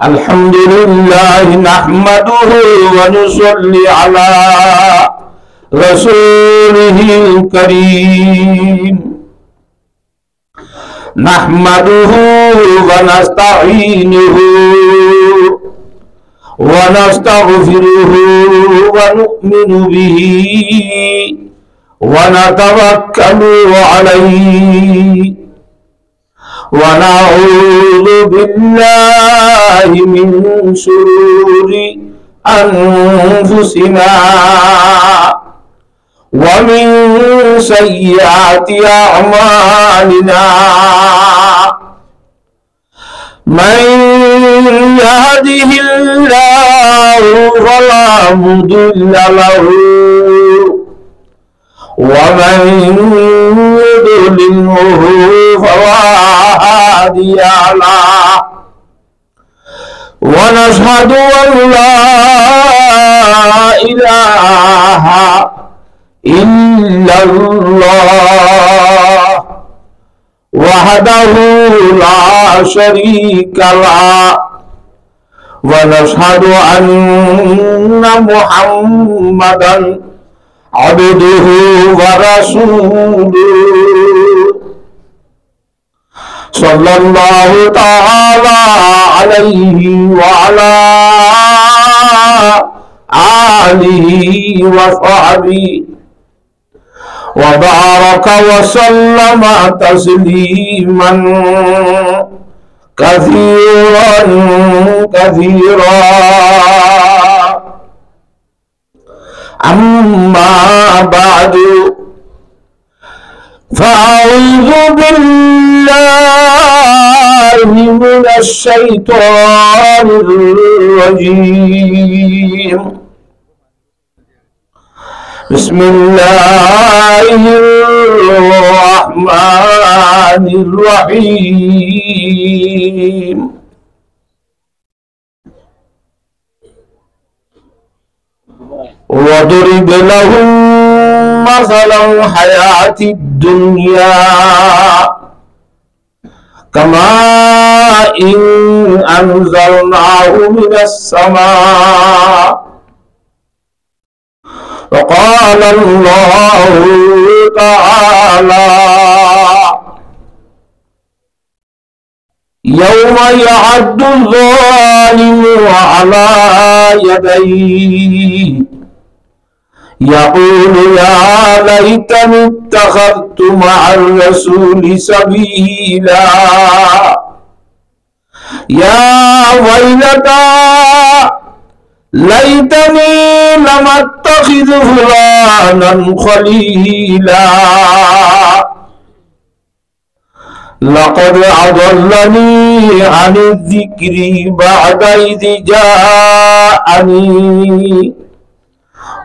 الحمد لله نحمده ونصلي على رسوله الكريم نحمده ونستعينه ونستغفره ونؤمن به ونتوكل عليه ونعوذ بالله من شرور أنفسنا ومن سيئات أعمالنا من يهده الله فلا مضل له ومن يضلله فلا هادي له ونشهد أن لا إله إلا الله وحده لا شريك له ونشهد أن محمدا عبده ورسوله صلى الله تعالى عليه وعلى آله وصحبه وبارك وسلم تسليما كثيرا كثيرا أما بعد فأعوذ بالله من الشيطان الرجيم بسم الله الرحمن الرحيم وضرب لهم مثلا حياة الدنيا كماء إن أنزلناه من السماء وقال الله تعالى يوم يعض الظالم على يديه يقول يا ليتني اتخذت مع الرسول سبيلا يا ويلتى ليتني لم اتخذ فلانا خليلا لقد أضلني عن الذكر بعد إذ جاءني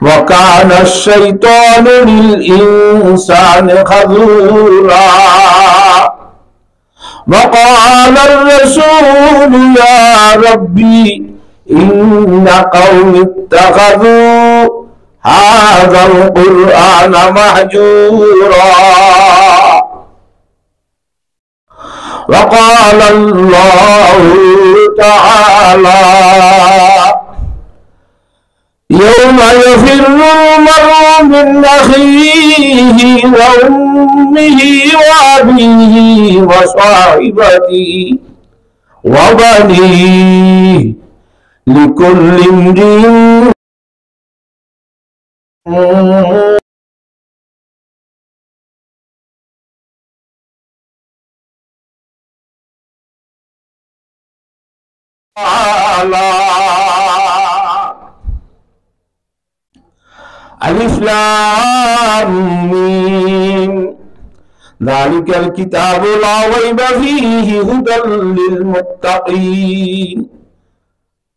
وكان الشيطان للإنسان خذولا وقال الرسول يا ربي إن قوم اتخذوا هذا القرآن مهجورا وقال الله تعالى يوم يفر المرء من أخيه وأمه وأبيه وصاحبته وبنيه لكل امرئ ألف لام ميم ذلك الكتاب لا ريب فيه هدى للمتقين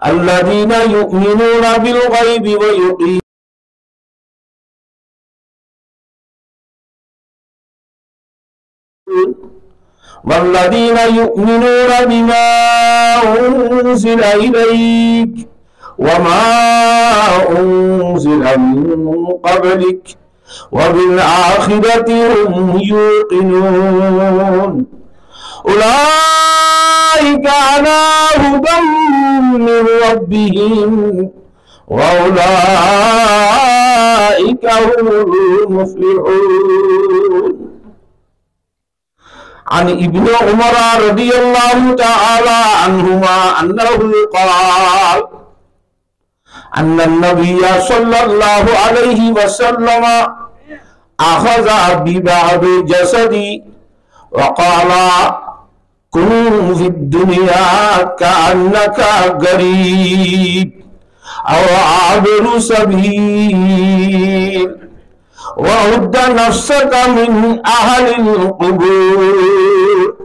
الذين يؤمنون بالغيب ويقيمون والذين يؤمنون بما أنزل إليك وما أنزل من قبلك وبالآخرة هم يوقنون أولئك على هدى من ربهم وأولئك هم المفلحون. عن ابن عمر رضي الله تعالى عنهما أنه قال أن النبي صلى الله عليه وسلم أخذ ببعض جسدي وقال كن في الدنيا كأنك غريب أو عابر سبيل وعد نفسك من أهل القبور.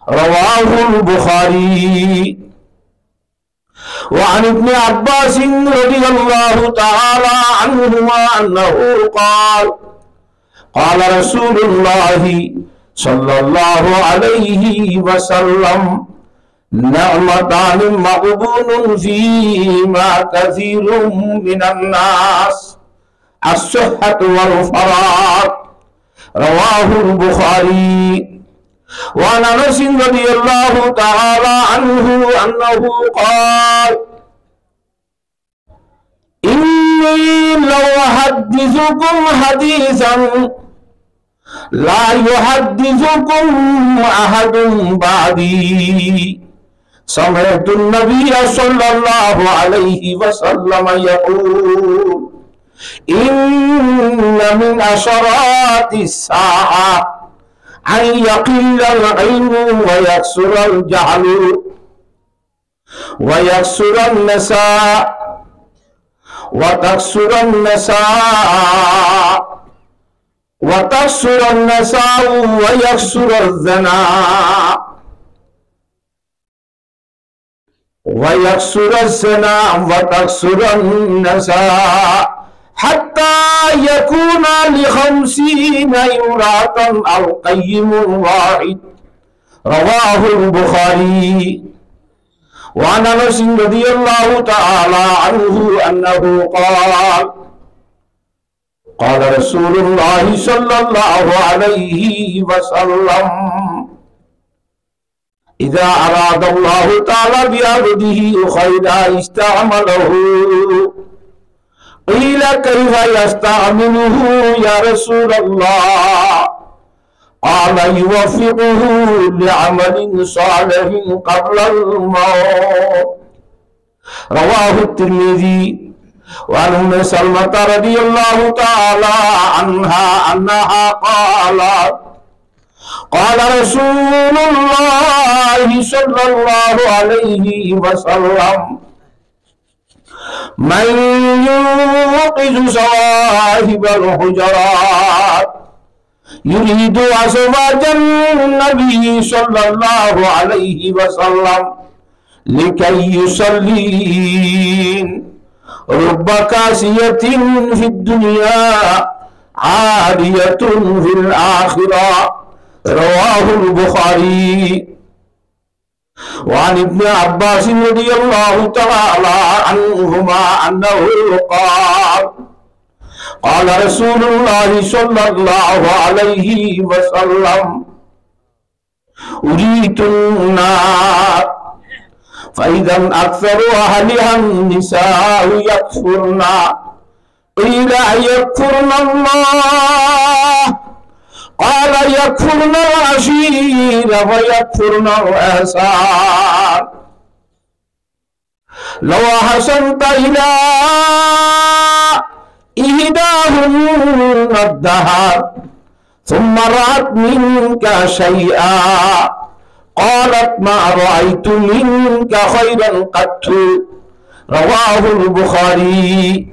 رواه البخاري. وعن ابن عباس رضي الله تعالى عنهما أنه قال قال رسول الله صلى الله عليه وسلم نعمتان مغبون فيهما كثير من الناس الصحة والفراغ. رواه البخاري. وعن أنس رضي الله تعالى عنه أنه قال إني لو أحدثكم حديثا لا يحدثكم أحد بعدي سمعت النبي صلى الله عليه وسلم يقول إن من أشراط الساعة أن يقل العلم ويكثر الجهل ويكثر النساء وتكثر النساء ويكثر الزنا وتكثر النساء حتى يكون ل50 امرأة القيم واحد. رواه البخاري. وعن أنس رضي الله تعالى عنه أنه قال قال رسول الله صلى الله عليه وسلم إذا أراد الله تعالى بعبده خيرا استعمله. قيل كيف يستعمله يا رسول الله؟ قال يوفقه لعمل صالح قبل الموت. رواه الترمذي. وعن أم سلمة رضي الله تعالى عنها أنها قالت قال رسول الله صلى الله عليه وسلم من يوقظ صواحب الحجرات يريد أزواج النبي صلى الله عليه وسلم لكي يصلين رب كاسية في الدنيا عارية في الآخرة. رواه البخاري. وعن ابن عباس رضي الله تعالى عنهما أنه قال قال رسول الله صلى الله عليه وسلم أريت النار فإذا أكثر أهلها النساء يكفرن. قيل يكفرن الله؟ قال يكفرن العشير ويكفرن الإحسان. لو أحسنت إلى إحداهن الدهر ثم رأت منك شيئا قالت ما رأيت منك خيرا قط. رواه البخاري.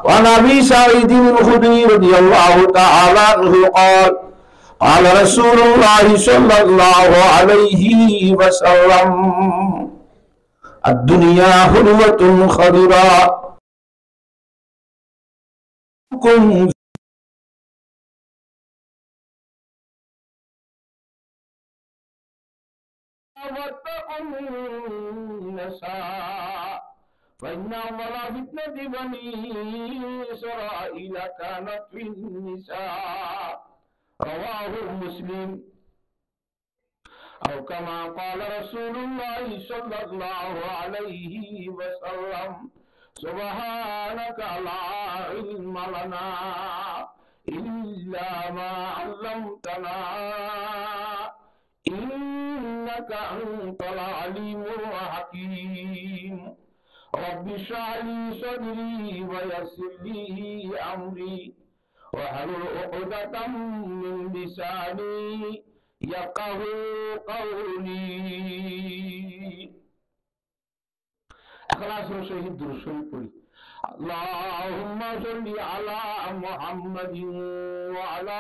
وعن أبي سعيد الخدري رضي الله تعالى عنه قال قال رسول الله صلى الله عليه وسلم الدنيا حلوة خضراء واتقوا النساء فإن أول فتنة بني إسرائيل كانت في النساء. رواه مسلم. أو كما قال رسول الله صلى الله عليه وسلم سبحانك لا علم لنا إلا ما علمتنا إنك أنت العليم الحكيم رب اشرح لي صدري ويسر لي أمري واحلل عقدة من لساني يفقهوا قولي اخلاص شهيد درشن پڑھی اللهم صل على محمد وعلى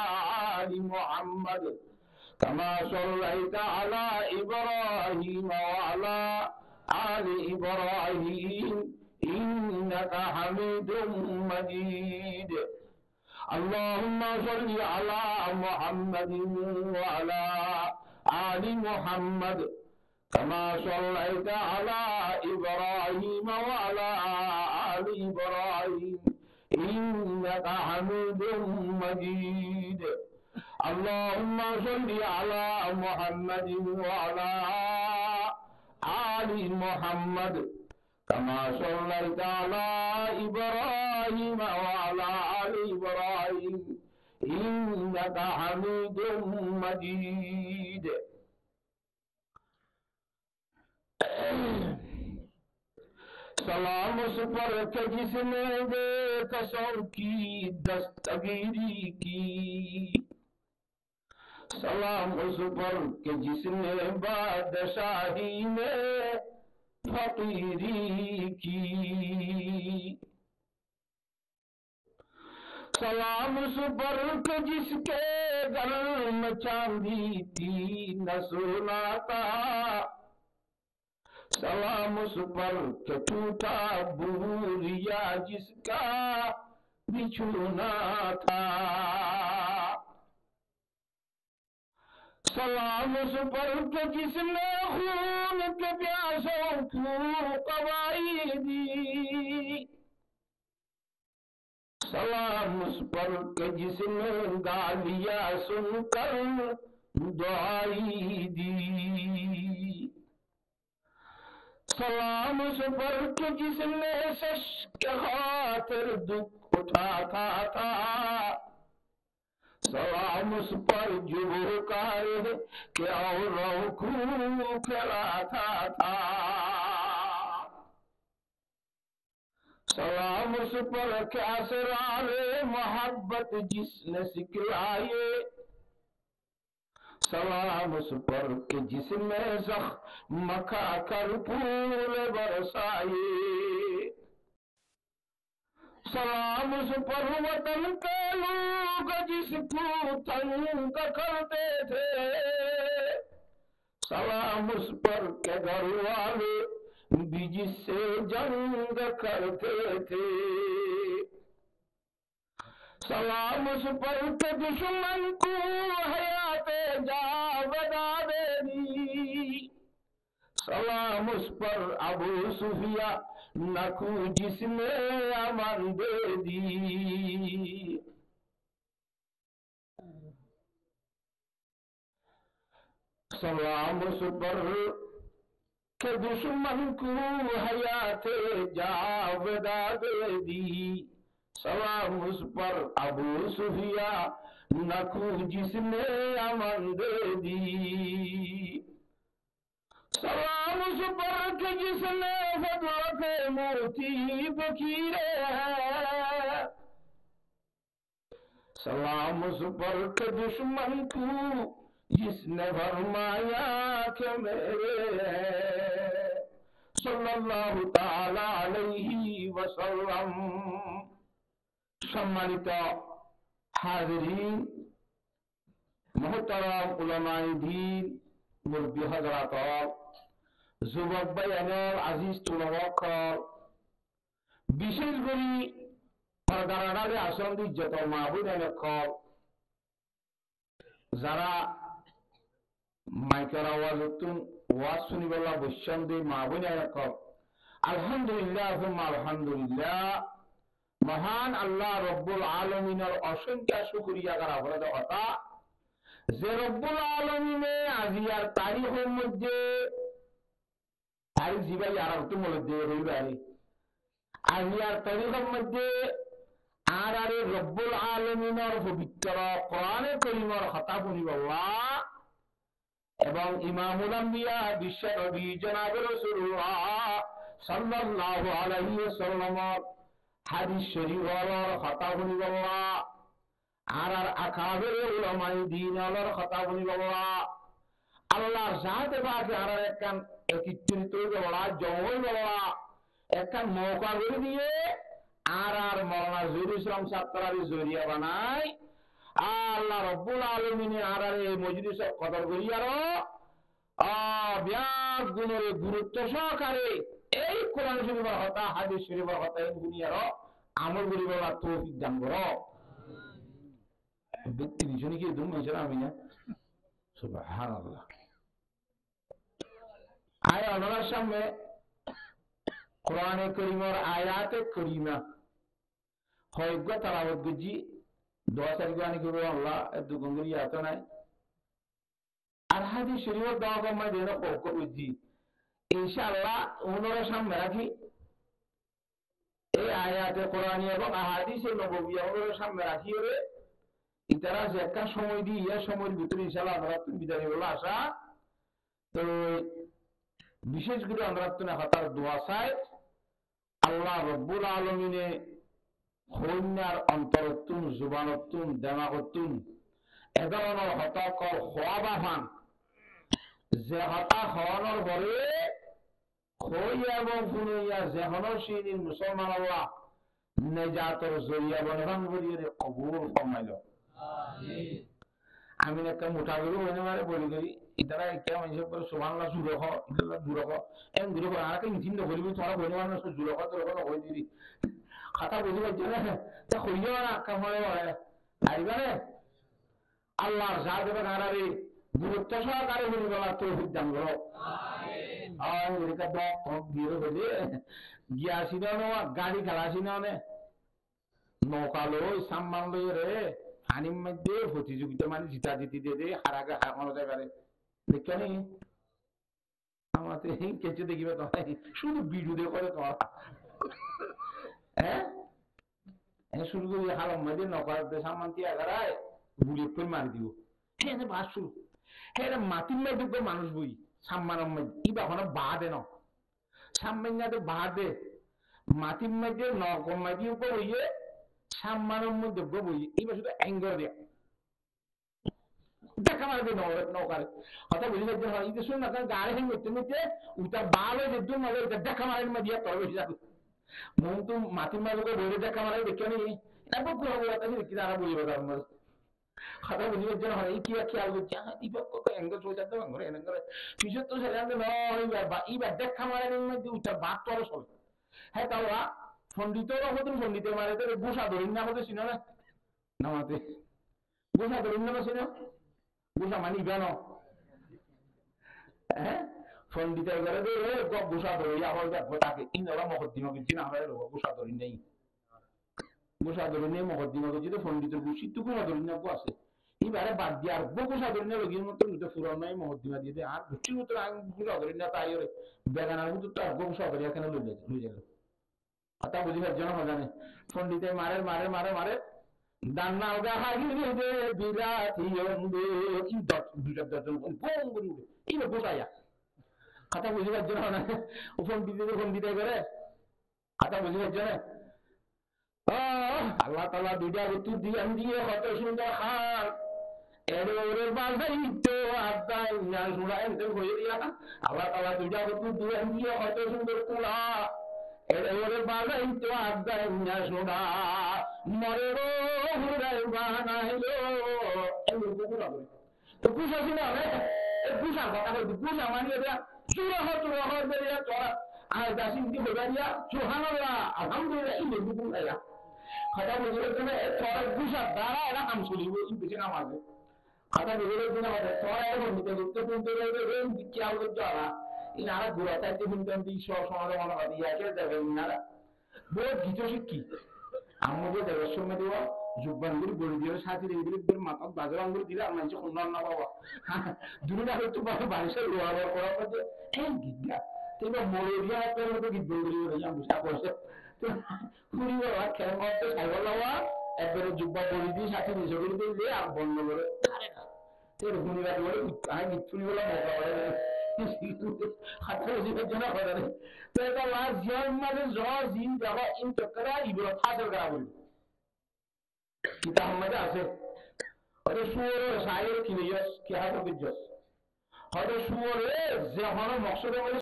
آل محمد كما صليت على إبراهيم وعلى آل إبراهيم إنك حميد مجيد اللهم صل على محمد وعلى آل محمد كما صليت على إبراهيم وعلى آل إبراهيم إنك حميد مجيد اللهم صل على محمد وعلى آل محمد كما صليت على إبراهيم وعلى آل إبراهيم إنك حميد مجيد سلام اس پر کہ جس نے بے کسوں کی دستگیری کی سلام اس پر کہ جس نے بادشاہی میں فقیری کی سلام اس پر کہ جس کے گھر میں چاندی تھی نہ سونا تھا سلام اس پر کہ ٹوٹا بوریا جس کا بچھونا تھا سلام اس پر کہ جس نے خون کے پیاسوں کو قوائی دی سلام اس پر کہ جس نے گالیاں سن کر دعائی دی سلام اس پر کہ جس نے سش کے خاطر دکھ اٹھاتا تھا سلام اس پر جو کہے کہ اوروں کو کھلاتا تھا سلام اس پر کہ اسرار محبت جس نے سکھلائے سلام اس پر کہ جس نے زخم کھا کر پھول برسائے سلام اس پر وطن کے لوگ جس کو تنگ کرتے تھے سلام اس پر کہ گھر والے بھی جس سے جنگ کرتے تھے سلام اس پر کہ دشمن کو حیات جاودہ دے دی سلام اس پر ابو سفیاں نکو جس نے امن دے دی سلام اس پر کہ دشمن کو حیات جاودہ دے دی سلام اس پر ابو سفیاں نکو جس نے امن دے دی سلام اس پر کہ جس نے فضل کے موتی بکیرے ہیں سلام اس پر کہ دشمن کو جس نے فرمایا کہ میرے ہیں صلی اللہ تعالی علیہ وسلم সম্মানিত হাজিরিন মোহতারাম উলামায়ে দ্বীন মুরব্বী হযরত যুবক ভাইয়ের আজিজ তুলবকর বিশেষ করে পর্দার আসন্দি যত মাহবুবের যারা মাইকের আওয়াজ ওয়াজ শুনিবেলা বৈশ্যন্দে মাহবুবের আলহামদুলিল্লাহ আলহামদুলিল্লাহ মহান আল্লাহ রব্বুল আলমিনের অসংখ্য শুকরিয়া করা হলো কথা যে রব্বুল আলমিনে আজ আজিয়ার তারিখের মধ্যে তারিখ জিবাই আর একটু মনে দিয়ে রবিবারে আজিয়ার তারিখের মধ্যে আর আরে রব্বুল আলমিনের পবিত্র কোরআনে কারীমের কথা শুনিব এবং ইমামুল আম্বিয়া বিশ্ব নবী জনাবে রাসূলুল্লাহ সাল্লাল্লাহু আলাইহি ওয়াসাল্লামের হাদিস শরীফের কথা শুনিব আর আকাবের উলামায়ে দ্বীনের কথা শুনিব আল্লাহ জাতে পাকে আর একখান একত্রিত বলা জমল বলা একখান মৌকা করে দিয়ে আর মওলানা জহিরুল ইসলাম সাত্তারি জরিয়া বানাই আল্লাহ রব্বুল আলামিনে আর এই মজলিসের কদর করি আরো ব্যাস গুণের গুরুত্ব সহকারে এই কোরআন শরীফের কথা হাদিস শরীফের কথা গুনি আরো আমল করি বলা তৌফিক দান করো ব্যক্তি নিশনি কি দুম হয়েছে আমি না সুবহানাল্লাহ আয় আল্লাহর সামনে কোরআনে কারীমের আয়াতে কারীমা হয়গ তালাওয়াত গজি দোয়া সারিগানি করো আল্লাহ এত গঙ্গরি আতো নাই আর হাদিস শরীফের দোয়া কমাই দেন পক্ষ গজি ইনশাআল্লাহ ওনার সামনে রাখি এই আয়াতে কোরআনী এবং হাদিসে নববী ওনার সামনে রাখি রে ইতারা যে একটা সময় দিয়ে ইয়া সময়ের ভিতরে ইনশাআল্লাহ আমরা বিদায় হলো আশা তো বিশেষ করে আমরা তো হাতার দোয়া চাই আল্লাহ রব্বুল আলামিনে হইনার অন্তরতুন জুবানতুন দেমাগতুন এ ধরনের হতাকর হওয়া বাহান যে হতা হওয়ানোর পরে হইয়া এবং ফুলইয়া যেহনর সেই মুসলমান আল্লাহ নেজাতর জরিয়া বনবান বলিয়ে কবুল ফরমাইল আমি একটা মোটা গরু হইনে মারে বলি করি ইতারা একটা মানুষের পরে সুবহানাল্লাহ জুরহ ইতারা জুরহ এম জুরহ আর কি চিন্তা করিবি তোরা বইনে মানুষ জুরহ তোর কথা কই দিবি কথা বুঝি পাইছে না তা কইও না কামড়ে আইবারে আল্লাহর জাদবে গারারে গুরুত্ব সহকারে বলি বলা তৌফিক দান করো আমিন আর এরকা দোয়া কম দিয়ে বলি গিয়াছি না গাড়ি খালাছি না নৌকালো সাম্মান লই রে হানিম মধ্যে প্রতিযোগিতা মানে জিতা জিতি দে হারাগে হারানো যায় পারে দেখছনি আমাতে কেচে দেখিবে তো শুধু ভিডিও দিয়ে করে তোরা হ্যাঁ শুরু করি হারাম মধ্যে নৌকার সাম্মান দিয়ে আগারায় বুলেট করে মারি দিব হ্যাঁ বাস শুরু হ্যাঁ মাটির মধ্যে মানুষ বই সাম্মানের মধ্যে ই বা বা দে ন সাম্মান বা দে মাটির মধ্যে নকম মাটি উপর হইয়ে সাম্মানের মধ্যে বই এইবার শুধু অ্যাঙ্গেল দেয়া দেখা মারবে নৌকারে কথা বুঝে যাচ্ছে হয় এই শুন না কারণ গাড়ি হ্যাং করতে নিতে ওটা বাল হয়ে যেত না ওটা দেখা মারের মধ্যে তবে বেশি যাবে মন তো মাটির মাঝে বইরে দেখা মারে দেখে নি এরপর পুরো বলা তাই কি তারা বলিবে তার মধ্যে কথা বুঝে যাচ্ছে হয় এই কি খেয়াল করছে দীপক কত অ্যাঙ্গেল চলে যাচ্ছে ভাঙরে অ্যাঙ্গেল পিছনে তো সেটা এইবার দেখা মারের মধ্যে ওটা বাদ তো আরো চলে হ্যাঁ তাওরা পণ্ডিতের হতেন পণ্ডিতের মারে তো গোসা ধরিন না হতে ছিল না নামাতে গোসা ধরিন না ছিল গোসা মানি কেন হ্যাঁ পণ্ডিতের ঘরে গোসা ধরি আবার দেখবো তাকে ইন্দ্রা মকদ্দিমা করছি না হয় গোসা ধরিন নেই গোসা ধরিন নেই মকদ্দিমা করছি তো পণ্ডিতের গুছি তো গোসা ধরিন না আছে এবারে বাদ দিয়ে আর গোসা ধরিন না রোগীর মতো ফুরান নাই মকদ্দিমা দিয়ে দেয় আর গুছির মতো গোসা ধরিন না তাই বেগানার মতো তো আর গোসা ধরি এখানে লই গেল কথা বুঝিবার জন্য জানে পণ্ডিতে মারে মারে মারে মারে দান্না ওগা হাগিরে দে বিরাতি অঙ্গে কি দট বিরাট দজন বং বলি এই গোসায়া কথা বুঝিবার জন্য না ও পণ্ডিতে করে কথা বুঝিবার জন্য আল্লাহ তাআলা দুইটা উত্তর দিয়ে কত সুন্দর খান এর ওরে বাজাই তো আদাই না শুনাই তো হয়ে দিয়া আল্লাহ তাআলা দুইটা উত্তর দিয়ে কত সুন্দর কুলা এরে বাজাই তো আদাই না শোনা মরে রো হুরাই বানাইলো এলো কুকুরা বলে তো কুসা ছিল না কুসা কথা বলতে কুসা মানিয়ে দেয়া সুরহ দেয়া তোরা আর দাসিন কি বলে দিয়া সুবহানাল্লাহ আলহামদুলিল্লাহ এই কুকুরা কথা বলে তুমি তোরা কুসা দ্বারা এরা কাম চলিব এই পিছনে আমাদের কথা বলে তুমি আমাদের তোরা এর মধ্যে গুরুত্বপূর্ণ রে কি আলো যারা ইনারা ঘোরা চাইতে শুনতেন সমাজে মনোবাদী আছে দেবেন ইনারা বহুত গীত শিক্ষি আমাদের দেবের সঙ্গে দেওয়া জুব্বানগুলি বড়ি দিয়ে সাথে এগুলি মাথা বাজার আঙ্গুলি দিলে আর মানুষ অন্যান্য না বাবা দুটো আগে তো বাড়ির লোহার করার মধ্যে এই গিদ্দা তো মরে দিয়ে আপনার মতো গিদ্দ গুলি হয়ে যান বুঝা করছে তো পুরি বাবা খেলা করতে সাইবার বাবা একবারে জুব্বা বড়ি দিয়ে সাথে নিজে করে দিয়ে আর বন্ধ করে আরে না তো হুনি রাত বলে আমি গিচ্ছুনি বলে মজা করে হাতে জীবের জন্য করে তো এটা লাস্ট জিয়ার মাঝে জ্বর জিন যাবা ইন চক্করা ইবরা ফাসের করা বলি kita hamada আছে হয়তো সুরে শায়ের কিনে যাস কি হাতে বিজস হয়তো সুরে যে হলো মকসদে বলে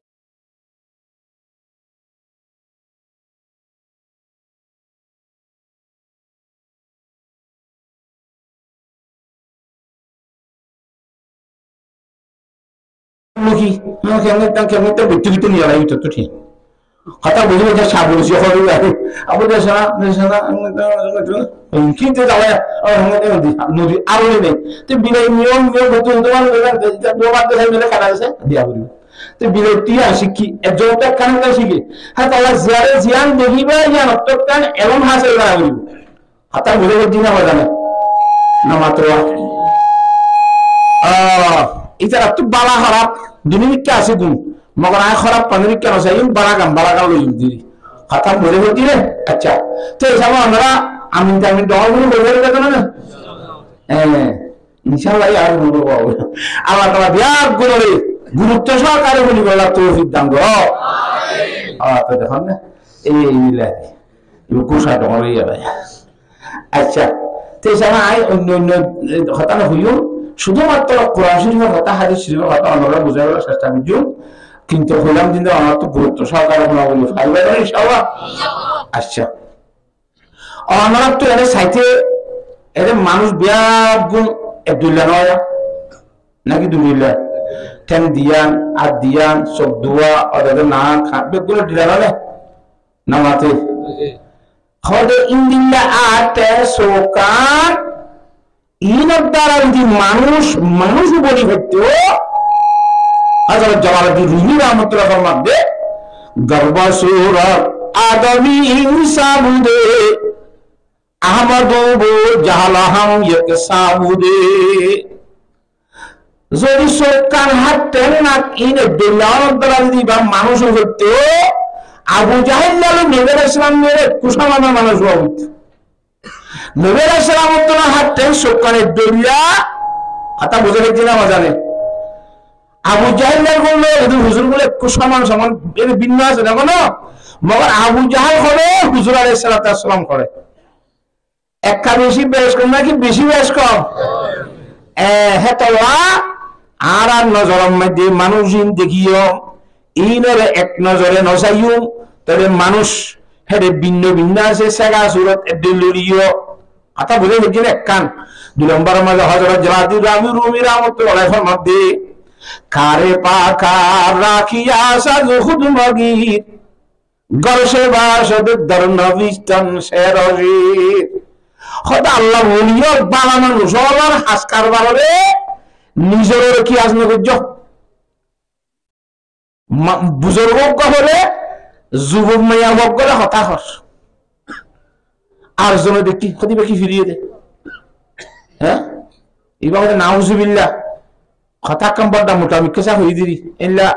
মুখি কেমন বিট্টু বিট্টু নিয়ে আলাই তো ঠিক কথা বুঝে বুঝে সাবুল সে হবে আবু দেশনা দেশনা কিন্তু যাওয়া নদী আরো নেই তো বিলাই নিয়ম নতুন তোমার তোমার দেশে মিলে কাটা আছে দিয়া বলবো তো বিরতি আসি কি একজনটা কানটা শিখে হ্যাঁ তাহলে জিয়ারে জিয়ান দেখিবা ইয়া নটকান এমন হাসিল করা বলবো হাতা বুঝে বুঝি না জানে না মাত্র এটা তো বালা খারাপ দিনিকে আছে গুণ মগর আয় খারাপ পানির কেন চাই বালাগাম লইম দিদি হাতাম বলে বলছি রে আচ্ছা তো এসব আমরা আমি ডগুলো বলে দেখো না হ্যাঁ ইনশাল্লাহ আর বলবো আল্লাহ তাআলা বিরাট গুরুত্ব সহকারে বলি বলা তৌফিক দান গো তো দেখুন না এই মিলে কুশা ডগরে যাবে আচ্ছা তো এসব আয় অন্য অন্য হতা না হইও শুধুমাত্র কোরআন শরীফের কথা হাদিস শরীফের কথা আমরা বোঝার চেষ্টা করছি কিন্তু হলাম কিন্তু আমার তো গুরুত্ব সহকারে বলা বলি ফাইবার ইনশাআল্লাহ আচ্ছা আমরা তো এর সাইতে এর মানুষ বিরাট গুণ আব্দুল্লাহ নয় নাকি দুলিল্লাহ টেন দিয়ান আর দিয়ান সব দোয়া ওদের না খাবে গুলো দিলা না নামাতে হদে ইন্দিল্লা আতে সোকান ইনার দ্বারা যদি মানুষ বলি হতো হযরত জালালউদ্দিন রুমি রাহমাতুল্লাহ ফরমাতে গর্বসুরত আদমি ইনসাবুদে আহমদু জাহালাহাম ইয়াকসাবুদে যদি সরকার হাতেন না ইনে দিলার দ্বারা যদি বা মানুষ হতো আবু জাহেল নবী আলাইহিস সালাম মেরে কুশামানা মানুষ হতো নবী আলাইহিস সালাম হাতেন সরকারের দলিয়া কথা বুঝে গেছি না জানে আবু জাহেল বললো যদি হুজুর বলে সমান সমান এর ভিন্ন আছে দেখো না মগর আবু জাহেল করে হুজুর আলাইহিস সালাম করে একটা বেশি বেশ কম নাকি বেশি বেশ কম হেতলা আর নজরের মধ্যে মানুষ দেখিও ইনর এক নজরে নসাইও তবে মানুষ হেরে ভিন্ন ভিন্ন আছে সেগা সুরত এদলুরিও কথা বুঝে গেছি এক কান 2 নম্বর মাঝে হযরত জালালউদ্দিন রুমি রাহমাতুল্লাহ আলাইহি ফরমাতে কারে পাকা রাখিয়া সাজু খুদ মগির গরসে বাসদ দরনবিস্তন শেরজির খোদা আল্লাহ বলিও বানানো মুসলমান হাসকার বারে নিজের কি আজনে করজ বুজুর্গ হলে যুবক মাইয়া বক গলে হতাশ আর জনে দেখি খদিবে কি ফিরিয়ে দে হ্যাঁ এইভাবে নাউজুবিল্লাহ কথা কম বড় মোটা মিকেসা হই দিরি এলা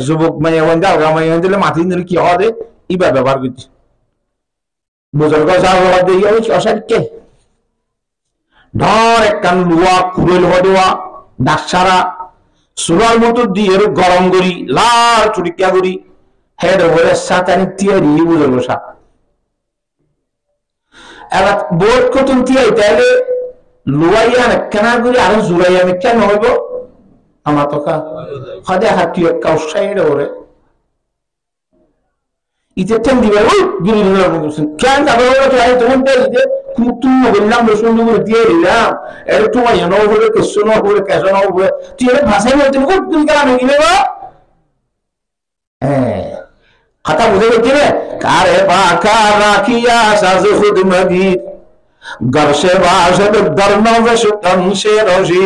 যুবক মাইয়া বন্দা গামাইয়া দিলে মাটি নিলে কি হবে ইবা ব্যবহার করছি বুজুর্গ সাহেব বলে ইয়া কি অসারকে ধর একখান লুয়া কুড়েল হদোয়া ডাকসারা সুরার মতো দিয়ে গরম করি লাল চুরিকা করি হেড ওরে সাতানি তিয়ারি বুজুর্গ সাহেব এলা বোর্ড কতন তিয়াই তাইলে লুয়াইয়া কেনা করি আর জুড়াইয়া কেন হইব আমার তো হদে হাতি কাউসাইড ওরে ইতে তেম দিবে ওই বিরোধী কেন যাবে ওরা তো আই তখন দেই কুতুম বললাম রসুন করে দিয়ে দিলাম এর তোমার জানো বলে কিছু না বলে কেন না বলে তুই এর ভাষায় বলতে খুব তুমি কেন গিলে বা কথা বুঝে গেছি রে কারে বাকা রাখিয়া সাজু খুদ মগির গরসে বাসদ দরনবে সুতন শেরজি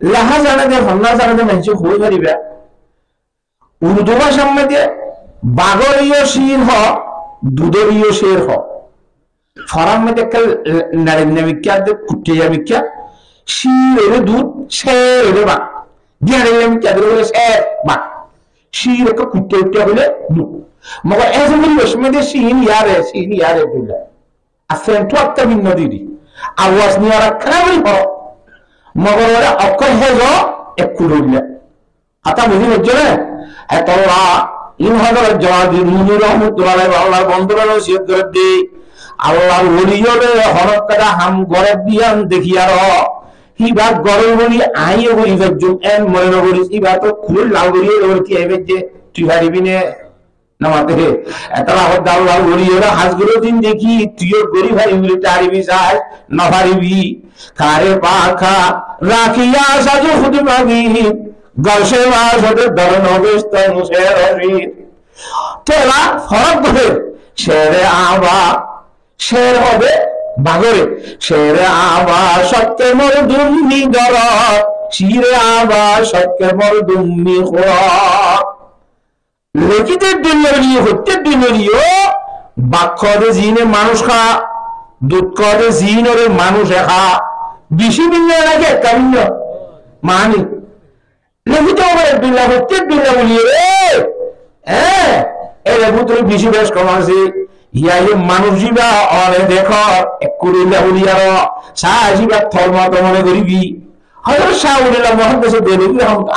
লাহা জানে দে হন্না জানে দে মেনচু হই পারিবা উর্দু ভাষার মধ্যে বাগরিয় শির হ দুধরিয় শের হ ফরাম মধ্যে একটা নারিন্নামিকা কুটিয়ামিকা শিরে দুধ শেরে বা জ্ঞানিকা বলে শের বা শির একটা কুটিয়া হলে দুধ মগর এজমি বসমে শিন ইয়ারে দুলা আসেন্টু একটা ভিন্ন দিদি আওয়াজ নিয়ারা খারাপই হ মগর ওরা অক্ষর হেজ একটু রইলে আতা বুঝি হচ্ছে না এতরা ইন হাজার জওয়াদি মুনি রহমতুল্লাহ আল্লাহর বন্ধুরা নসিহত করে দে আল্লাহর ওলিয়রে হরকটা হাম গরে দিয়ান দেখিয়ার হিবা গরে বলি আইও বলি গজুম এন মনে নগরি ইবা তো খুল লাল গরি ওর কি আইবে যে তুই হারিবি নে নামাতে এতলা হদ আল্লাহর ওলিয়রা হাজগুলো দিন দেখি তুইও গরি ভাই বলি তারিবি সাজ না হারিবি কারে পাখা রাখিয়া সাজু খুদ মাগি গলসে মাসে ধরন অবস্থান শেরি তেলা ফরক করে শেরে আবা শের হবে বাগরে শেরে আবা সত্যে মর দুম্মি গর শিরে আবা সত্যে মর দুম্মি লেখিতের দিনরিও হত্যের দিনরিও বাক্যরে জিনে মানুষ খা দুধ করে জিনরে মানুষ খা বেশি ভিন্ন নাকি একটা ভিন্ন মানি লেখিত হবে বিল্লা হত্যের দিল্লা বলিয়ে রে হ্যাঁ এর ভিতরে বেশি বেশ কম আছে ইয়াই মানুষ জীবা অনে দেখ একুরিল্লা বলিয়ার শাহ জীবা ধর্ম তো মনে করিবি হযরত শাহ উলিল্লাহ মোহাম্মদ দেবী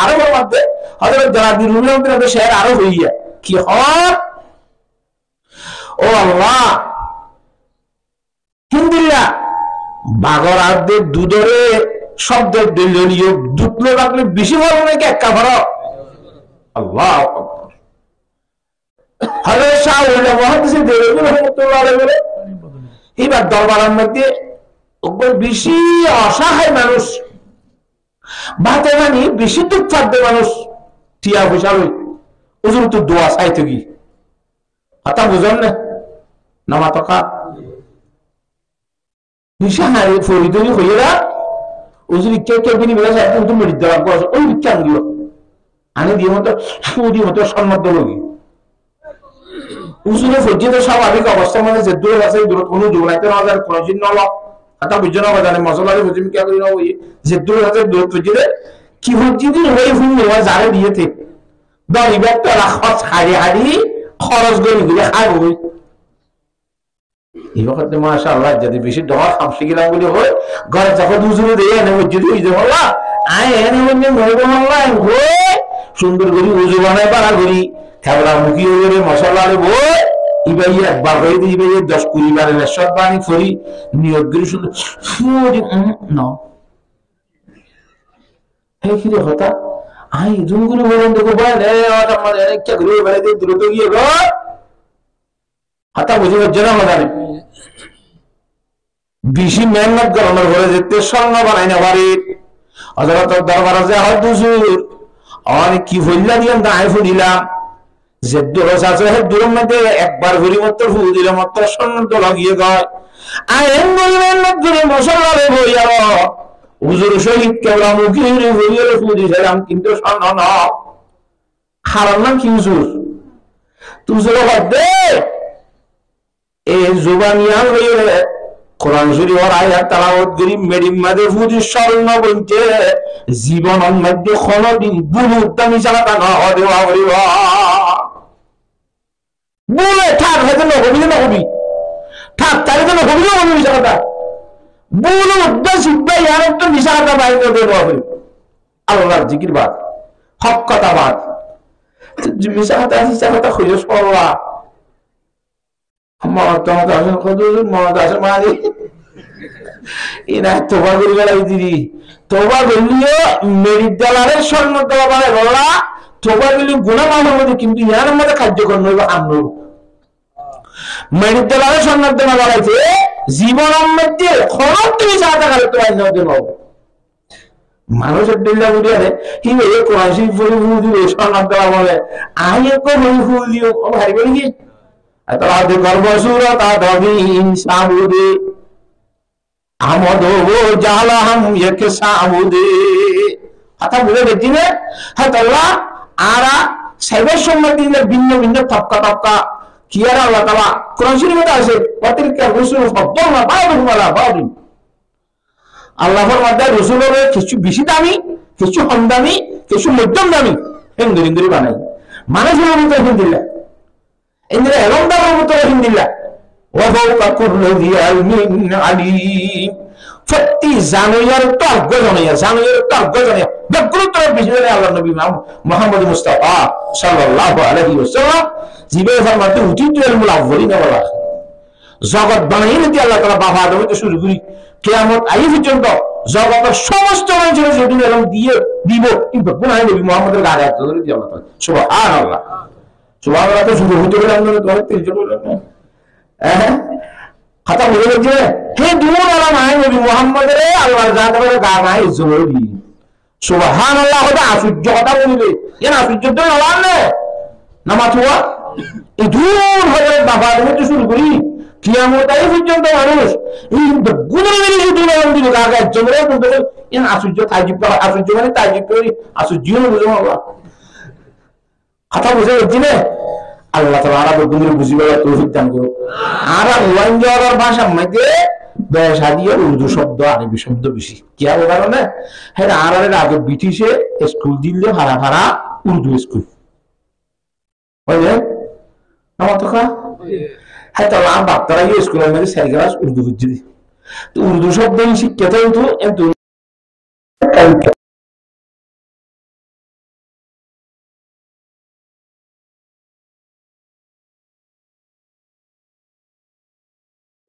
আরো মধ্যে হযরত জালালউদ্দিন রুমি শের আরো হইয়া কি হয় ও আল্লাহ হিন্দিল্লা বাগর আদে দুধরে শব্দের দিল্লিও দুধলো রাখলে বেশি বড় নাকি একা ভর আল্লাহ হযরত শাহ উলিল্লাহ মোহাম্মদ দেবী রহমাতুল্লাহ আলাইহি বলে এবার দরবারের মধ্যে বেশি অসহায় মানুষ বাতে মানে বেশি দুঃখার্থ মানুষ টিয়া বসাবে হুজুর তো দোয়া চাইতে কি কথা বুঝেন না নামা তকা বিশাহারে ফরিদনি হইরা হুজুর কে বিনি বলে একদম তুমি দেওয়া করছ ওই কেন দিও আনি দিও মতো সুদি মতো সম্মত লগি হুজুরে ফজিতে স্বাভাবিক অবস্থা মানে যে দূরে আছে দূর কোনো দৌড়াইতে না যায় কোনো চিহ্ন হলো কথা বুঝছো না বাজারে মশলারে বুঝিম কে করি না ওই যে দূরে আছে দূর ফজিতে কি ফজিতে ওই ফুল নেওয়া যারে দিয়েতে দড়ি ব্যাগটা রাখছ হাড়ি হাড়ি খরচ করে দিলে খাই বই এই বছর মাশাআল্লাহ যদি বেশি দোয়া খামসি গেলাম বলে হয় ঘরে যখন হুজুরে দেয় না মসজিদে হইছে বলা আয় এনে মনে মরব আল্লাহ হয় সুন্দর করে উজু বানায় পারা করি খেবলা মুখি হয়ে মশলা রে বই ইবাই একবার হয়ে দিই 10-20 বারের সব বানি করি নিয়ত করে শুধু না এই কি রে হতা আই জুমগুলো বলেন দেখো বলে আমাদের একটা ঘুরে বেড়াতে দ্রুত গিয়ে গো হাতা বুঝে জেনা মাদানে বেশি মেহনত করানোর ঘরে যেতে স্বর্ণ বানাই না বাড়ি হযরত দরবার আছে হয় হুজুর অনেক কি হইলা দিলাম দায় ফুদিলাম যে দরজ আছে হে দূরের মধ্যে একবার ঘুরি মত ফু দিলে মাত্র স্বর্ণ তো লাগিয়ে গয় আর এম বলবেন না ঘুরে মশলা রে বইয়া হুজুর শহীদ কেবলা মুখি হইরে হইরে ফু দিলাম কিন্তু স্বর্ণ না হারাম না কি হুজুর তুমি যে দে এই জুবানিয়া হইরে কোরআন শরীফ আর আয়াত তেলাওয়াত করি মেডিম মাঝে ফুদি স্বর্ণ বলতে জীবনের মধ্যে কোনদিন বুলুদ্দামি চালাতা না দেওয়া হইবা বলে ঠাক হয়তো না হবি ঠাক তাহলে তো হবি না হবি চালাতা বলে উদ্দাস ইব্বা ইয়ার তো নিশাটা বাইরে দেওয়া হবে আল্লাহর জিকির বাদ হক কথা বাদ মিশাটা আছে চালাতা খুঁজে পড়লা তোবা করি বেড়াই দিদি তোবা বললিও মেরিদ্যালয়ের স্বর্ণ তোবা মানে বলা তোবা বললি গুণা মানের মধ্যে কিন্তু ইয়ার মধ্যে কার্যকর নইব আমরা মেরিদ্যালয়ের স্বর্ণ তোবা বলাইছে জীবনের মধ্যে খরচ তুমি চাটা কালে তো আইন দেবো মানুষের ডিল্লা বুঝিয়ে কি এই কোরআন শরীফ পড়ে ফুল দিবে স্বর্ণ তোবা বলে আই ফুল দিও ভাই বলি কি আতাদে গর্বসুরতা দবিন সাবুদে আমদো জালাহাম ইকে সাবুদে কথা বুঝে দেখিনে হাতাল্লাহ আরা সাইবার সম্মতিলে ভিন্ন ভিন্ন তপকা কি আর আল্লাহ তাআলা কোরআন শরীফে আছে ওয়াতিলকা রাসূল ফাদদালনা বা'দুহুম আলা বা'দ আল্লাহ ফরমায় রাসূল হবে কিছু বেশি দামি কিছু কম দামি কিছু মধ্যম দামি হিন্দুরি বানাই মানুষের মতো হিন্দিল্লাহ ইন্দ্রে এরম দামের মতো হিন্দিল্লাহ ওয়া ফাওকা কুল্লি যী ইলমিন আলীম প্রতি জানুয়ার তর্ক জানিয়া ব্যক্তিগত বিষয়ে আল্লাহ নবী মুহাম্মদ মুস্তাফা সাল্লাল্লাহু আলাইহি ওয়াসাল্লাম জিবে ফরমাতে উচিত ইলমুল আউয়ালিন ওয়াল আখির জগৎ বানাইলে কি আল্লাহ তাআলা বাবা আদম থেকে শুরু করি কিয়ামত আই পর্যন্ত জগতের সমস্ত মানুষের যেদিন এরকম দিয়ে দিব কিন্তু পুনঃ নবী মুহাম্মদের গায়ে হাত ধরে দিয়ে আল্লাহ তাআলা সুবহানাল্লাহ সুবহানাল্লাহ তো শুরু হতে গেলে আমরা তো অনেক তেজ বললাম হ্যাঁ কথা বলে যে হে দূর আলাম আয় নবী মুহাম্মদের আল্লাহর জাত করে গা গায়ে জোরি সুবহানাল্লাহ হদা আশ্চর্য কথা বলবে এর আশ্চর্য তো আল্লাহ না নামাজ হুয়া এই দূর হয়ে বাবা আদম থেকে শুরু করি কিয়ামত আই পর্যন্ত মানুষ এই গুণের বেশি দূর আলাম দিল গা গায়ে জোরে কিন্তু এর আশ্চর্য তাজিব আশ্চর্য মানে তাজিব করি আশ্চর্য বুঝো আল্লাহ কথা বুঝে দিনে আল্লাহ তাআলা আরব গুণের বুঝিবার তৌফিক দান করুন আর ওয়াঞ্জার ভাষার মধ্যে বেশাদিয়া উর্দু শব্দ আরবি শব্দ বেশি কি আর কারণে হ্যাঁ আরের আগে ব্রিটিশে স্কুল দিলে ভাড়া উর্দু স্কুল বুঝলে আমার তো হ্যাঁ তাহলে আমার বাচ্চারা গিয়ে স্কুলের মধ্যে সারি ক্লাস উর্দু বুঝছি তো উর্দু শব্দ শিক্ষাতে কিন্তু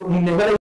never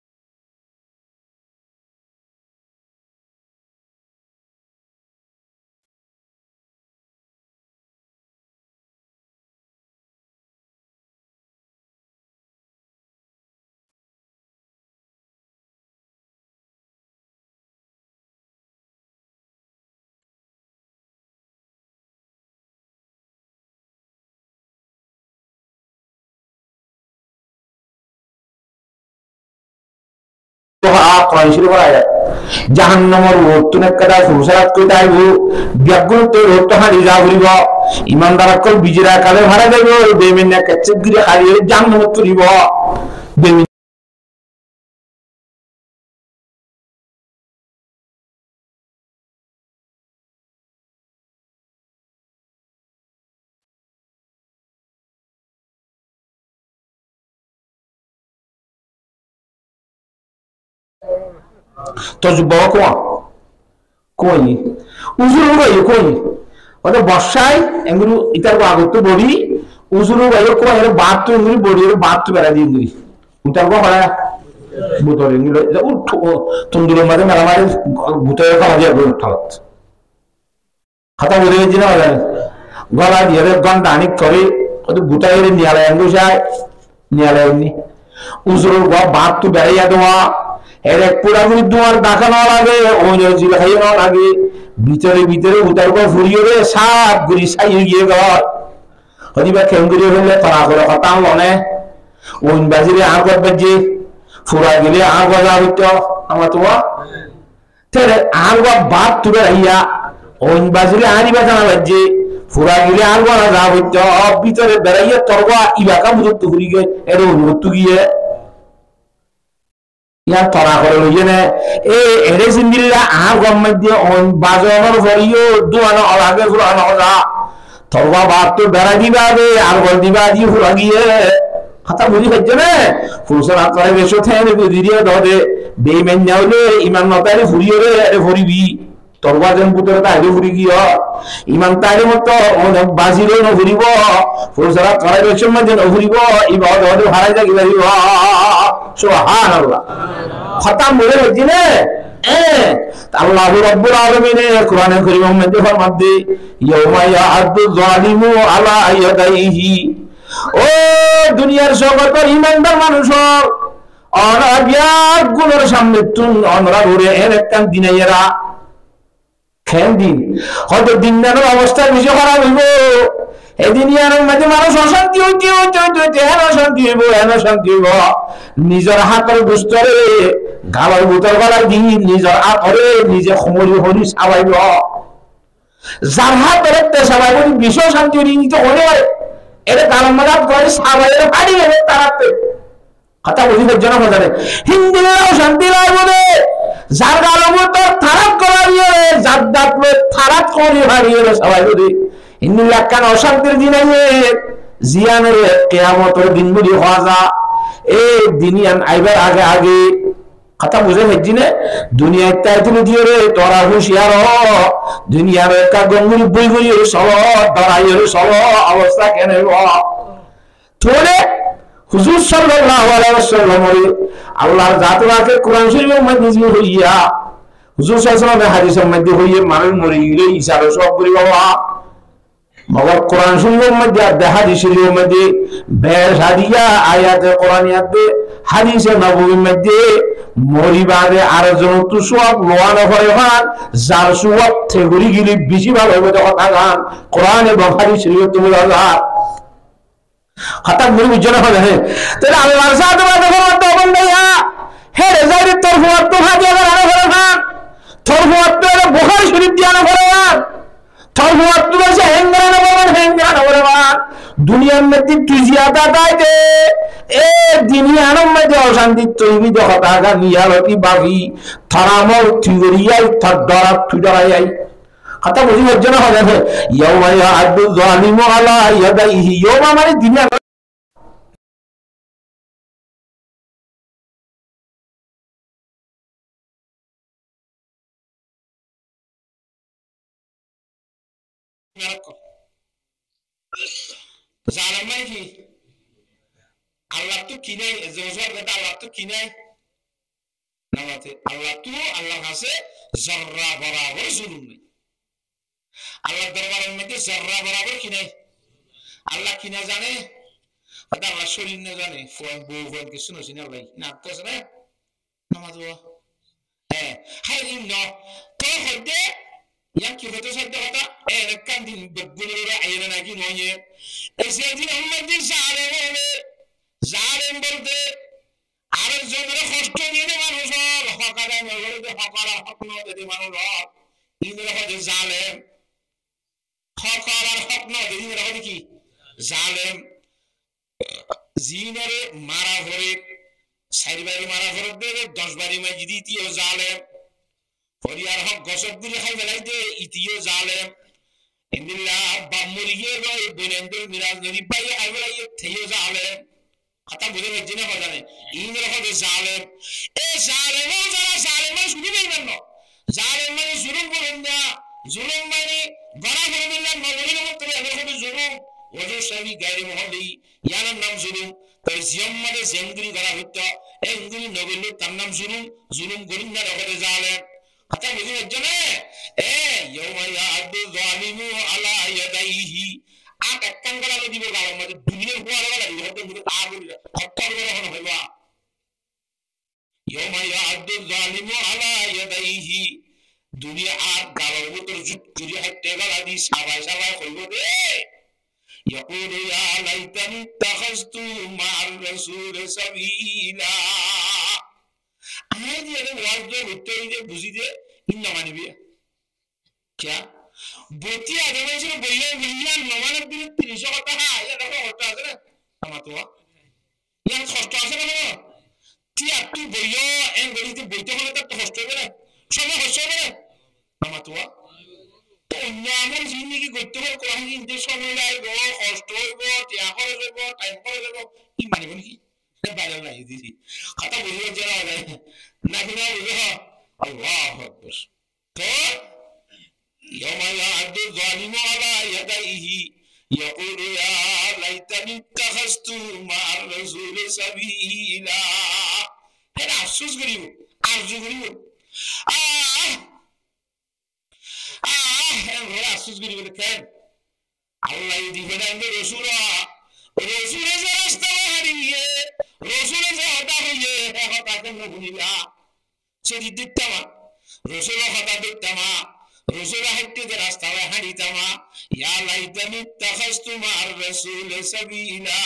জাহান্নামের রোদ একটা ফুরসাত কইতে আইব বিয়াগুন তো রোদ হারি যা বলিব ইমানদার কল বিজরা কালে ভাড়া দেব বেমিন একটা চিগিরে হারিয়ে জাহান্নামে তুলিব বেমিন তো যুবক কই উজুরু গাই কই ওটা বর্ষায় এগুলো ইতার আগত বড়ি উজুরু গাই কই এর বাত তো এগুলো বড়ি এর বাত তো বেড়া দিয়ে এগুলি ইতার গো হড়া বুতরে এগুলো উঠ তন্দুরের মাঝে মেলা মাঝে বুতরে খাওয়া যায় এগুলো ঠালত খাতা বলে গেছি না গলা দিয়ে ঘন্টা আনিক করে ওদের বুতাইয়ের নিয়ালায় আনবো যায় নিয়ালায় এমনি উজুরুর বাত তো বেড়াইয়া দেওয়া এর এক পুরাপুরি তোমার দেখানো লাগে জিল খাইয়ানো লাগে ভিতরে উতার পর ফুরিয়ে রে সাপ গুড়ি সাইয়ে গিয়ে গর হদিবা খেমগুড়ি হলে তারা করে কথা মনে ওইন বাজিরে আগত বাজে ফুরা গেলে আগ বাজা হইতো আমার তোমার তাহলে আগ বাপ তুলে রাইয়া ওইন বাজিরে আনি বাজানা বাজে ফুরা গেলে আগ বাজা হইতো ভিতরে বেড়াইয়া তরবা ইলাকা বুঝতে ফুরি গে এর অনুভূত গিয়ে ইয়ার তরা করে লইয়ে নে এরে জিন্দিল্লা আগম মধ্যে অন বাজনের ভরিও দুয়ানো আগে ফুরানো যা তরবা বাপ তো বেড়া দিবা দে আর বল দিবা দি ফুরা গিয়ে কথা বুঝি হচ্ছে না ফুরসর আতরে বেশো থেনে বুঝিয়ে দে বেইমান যাওলে ইমান নতারে ফুরিয়ে রে এরে ফুরিবি তরবা যেন পুতরে তাইলে ফুরি গিয়া ইমান তাইরে মতো অনেক বাজিরে ন ফুরিব ফুরসর আতরে বেশো মধ্যে ন ফুরিব ইবাদত হতে হারাই যাকি যাইব সুবহানাল্লাহ খতম বলে হচ্ছে না আল্লাহ রাব্বুল আলামিন কোরআনে কারীমের মধ্যে ফরমাতে ইয়াউমা ইয়াআদু যালিমু আলা ইয়াদাইহি ও দুনিয়ার জগতের ইমানদার মানুষ অনাবিয়ার গুণের সামনে তুন অনরা ঘুরে এর একটা দিনাইরা খেন দিন হয়তো দিন নানোর অবস্থা বেশি খারাপ হইব এই দুনিয়ার মধ্যে মানুষ অশান্তি হইতে অশান্তি হইব নিজের হাতের দুস্তরে গালার বুতর গলার দিন নিজের হাতরে নিজে খমরি হরি সাবাইব যার হাত ধরতে সাবাইব বিশ্ব শান্তি নিতে হলে এটা গালম মাদাব করে সাবাইয়ের হাড়ি এনে তারাতে কথা বুঝিবার জন্য বোঝাবে হিন্দুরাও শান্তি লাই বলে যার গালম তো থারাত করাইয়ে যার দাঁতলে থারাত করে হারিয়ে সবাই বলে হিন্দু লাকান অশান্তির দিন আইয়ে জিয়ানের কিয়ামতের দিন বুঝি হওয়া যা এই দিনিয়ান আইবার আগে আগে কথা বুঝে ফেলছি না দুনিয়ায় তাই তুমি দিয়ে রে তোরা হুঁশিয়ার দুনিয়ার একটা গঙ্গুর বই বই সব ধরাই সব অবস্থা কেন তোরে হুজুর সাল্লাল্লাহু আলাইহি ওয়াসাল্লাম আল্লাহর জাতকে কোরআন শরীফের মধ্যে যে হইয়া হুজুর সাল্লাল্লাহু আলাইহি ওয়াসাল্লাম হাদিসের মধ্যে হইয়া মানুষ মরে গেলে ইশারা সব করি বাবা মগর কোরআন শরীফের মধ্যে আর হাদিস শরীফের মধ্যে বেশ হাদিয়া আয়াতে কোরআনিয়াতে হাদিসে নববীর মধ্যে মরিবারে আর জন তো সব লোয়ানো হয় মান যার সব থেগুরি গিলি বেশি ভালো হবে তো কথা গান কোরআন এবং হাদিস শরীফ তুমি আল্লাহ কথা মুরি বুঝনা হবে তাহলে আল্লাহর সাথে কথা বলতে বন্ধইয়া হে রেজাইর তোর হুয়াত তো হাদি আবার আরো করে খান তোর হুয়াত তো বুখারী শরীফ দিয়ে আনো করে তোর হুয়াত তো আছে হেঙ্গানা বলেন দুনিয়ার মধ্যে তুই জিয়াদা তাইতে এ দুনিয়ার মধ্যে অশান্তি তৈরি দেখা গা নিয়ালতি বাকি থারামর থিওরিয়াই থার দরাত থুডারাই কথা বুঝিবার জন্য হবে ইয়াউমা ইয়াদু যালিমু আলা ইয়াদাইহি ইয়াউমা মানে দুনিয়া জালেমাই কি আল্লাহ তো কিনে জোজর কথা আল্লাহ তো কিনে নামাতে আল্লাহ তো আল্লাহ কাছে জররা বরাবর জুলুম নেই আল্লাহ দরবারের মধ্যে জররা বরাবর কিনে আল্লাহ কিনা জানে কথা আল্লাহ শরীর না জানে ফোন বউ ফোন কিছু নছিস না ভাই না তো আছে না নামাজ হ্যাঁ হাই ন তো হইতে ইয়াকি হতে সাথে কথা এরকম দিন বেগুলোরা আইরে নাকি নয় এসে দিন উম্মতি জালেম বলতে আরেকজনের কষ্ট দিয়ে মানুষ হকারে নগরে হকারা হক নদে মানুষ ইনরা হতে জালেম হকারার হক নদে ইনরা হতে কি জালেম জিনরে মারা ভরে 4 বাড়ি মারা ভরে দেবে 10 বাড়ি মাই দিতিও জালেম ফরিয়ার হক গসব গুলি খাই ফেলাইতে ইতিও জালেম ইন্দিল্লাহ বামুরিয়ে রয় বেনেন্দ্র মিরাজ নদী পাই আইবলাই থেইও জালেম কথা বুঝে গেছি না কথা নেই ইনরা হবে জালেম এই জালেম যারা জালেম মানে শুনি নেই মানো জালেম মানে জুলুম করেন না জুলুম মানে গড়া করবেন না নবীর মত এর হবে জুলুম ওজো সাহি গায়রে মহলি ইয়ার নাম জুলুম তাই জিয়ম মানে জেমগুলি গড়া হইতো এই গুলি নগল তার নাম জুলুম জুলুম করেন না হবে জালেম কথা বুঝে গেছে না ইয়াউমা ইয়াদু যালিমু আলা ইয়াদাইহি আট একখান করা দিব গাওয়ার মধ্যে দুনিয়ার হুয়ার ওলা দিব হতে মুদে তা বলি হত্যার করা হলো হইবা ইয়াউমা ইয়াদু যালিমু আলা ইয়াদাইহি দুনিয়া আর গাওয়ার মধ্যে জুট করি হাতে গলা দি সবাই সবাই কইব দে ইয়াকুলু ইয়া লাইতানি তাখাজতু মা'আর রাসূল সাবিলা আয় দিয়ে ওয়াজ দিয়ে উত্তর দিয়ে বুঝি দে ইন্না মানিবি क्या বতি আগে বলছিল বইলে মিলিয়ন নমানের দিন 300 কথা হ্যাঁ এটা কত আছে না আমার তো ইয়ার কষ্ট আছে না তিয়া তুই বইও এন গলিতে বইতে হলে তো কষ্ট হবে না সময় কষ্ট হবে না আমার তো আমার জিন্দগি করতে হবে কোরআন কিনতে সময় লাগবে কষ্ট হইব তিয়া খরচ হইব টাইম খরচ হইব কি মানিব নাকি বাইরে নাই দিদি কথা বলিও যারা না কিনা বুঝো আল্লাহু আকবার তো يوم يعد الظالم على يديه يقول يا ليتني اتخذت مع الرسول سبيلا هذا أفسوس غريب أرجو غريب هذا أفسوس غريب كان الله يدفن عند رسوله رسوله زرستمهريه رسوله زهدهيه هذا كان مبنيا سيد التما رسوله هذا التما رسول حتى درست وحدي تما يا ليتني اتخذت مع الرسول سبيلا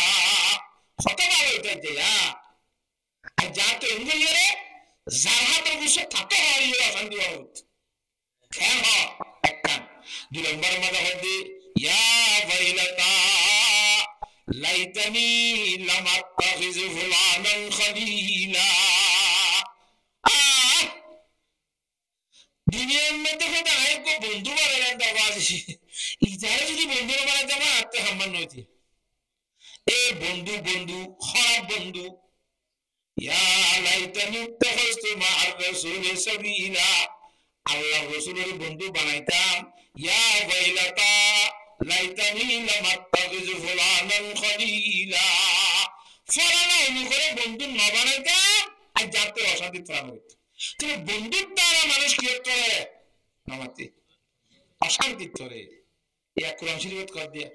خطب عليك يا اجات انجيره زرحت بوش تطو هاريو فاندي ووت كان اكن دي نمبر ما هدي يا ويلتا লাইতানি লাম আত্তাখিজ ফুলানান খলিলা। দুনিয়ার মধ্যে কথা আরেক বন্ধু বানালাম দাবাজি, ইজারে যদি বন্ধু বানাতে আমার আত্মে সামান্য হইতে এ বন্ধু বন্ধু খারাপ বন্ধু। ইয়া লাইতানি ইত্তাখাযতু মা'আর রাসূলি সাবিলা, আল্লাহর রাসূলের বন্ধু বানাইতাম। ইয়া ওয়াইলাতা লাইতানি লাম আত্তাখিজ ফুলানান খলিলা, ফলানা অনুকরে বন্ধু না বানাইতাম আর যাতে অশান্তি ত্রাণ হইত। তুমি বন্ধুর দ্বারা মানুষ কি করে নামাতে অশান্তি করে, ইয়া কোরআন শরীফত কর দিয়া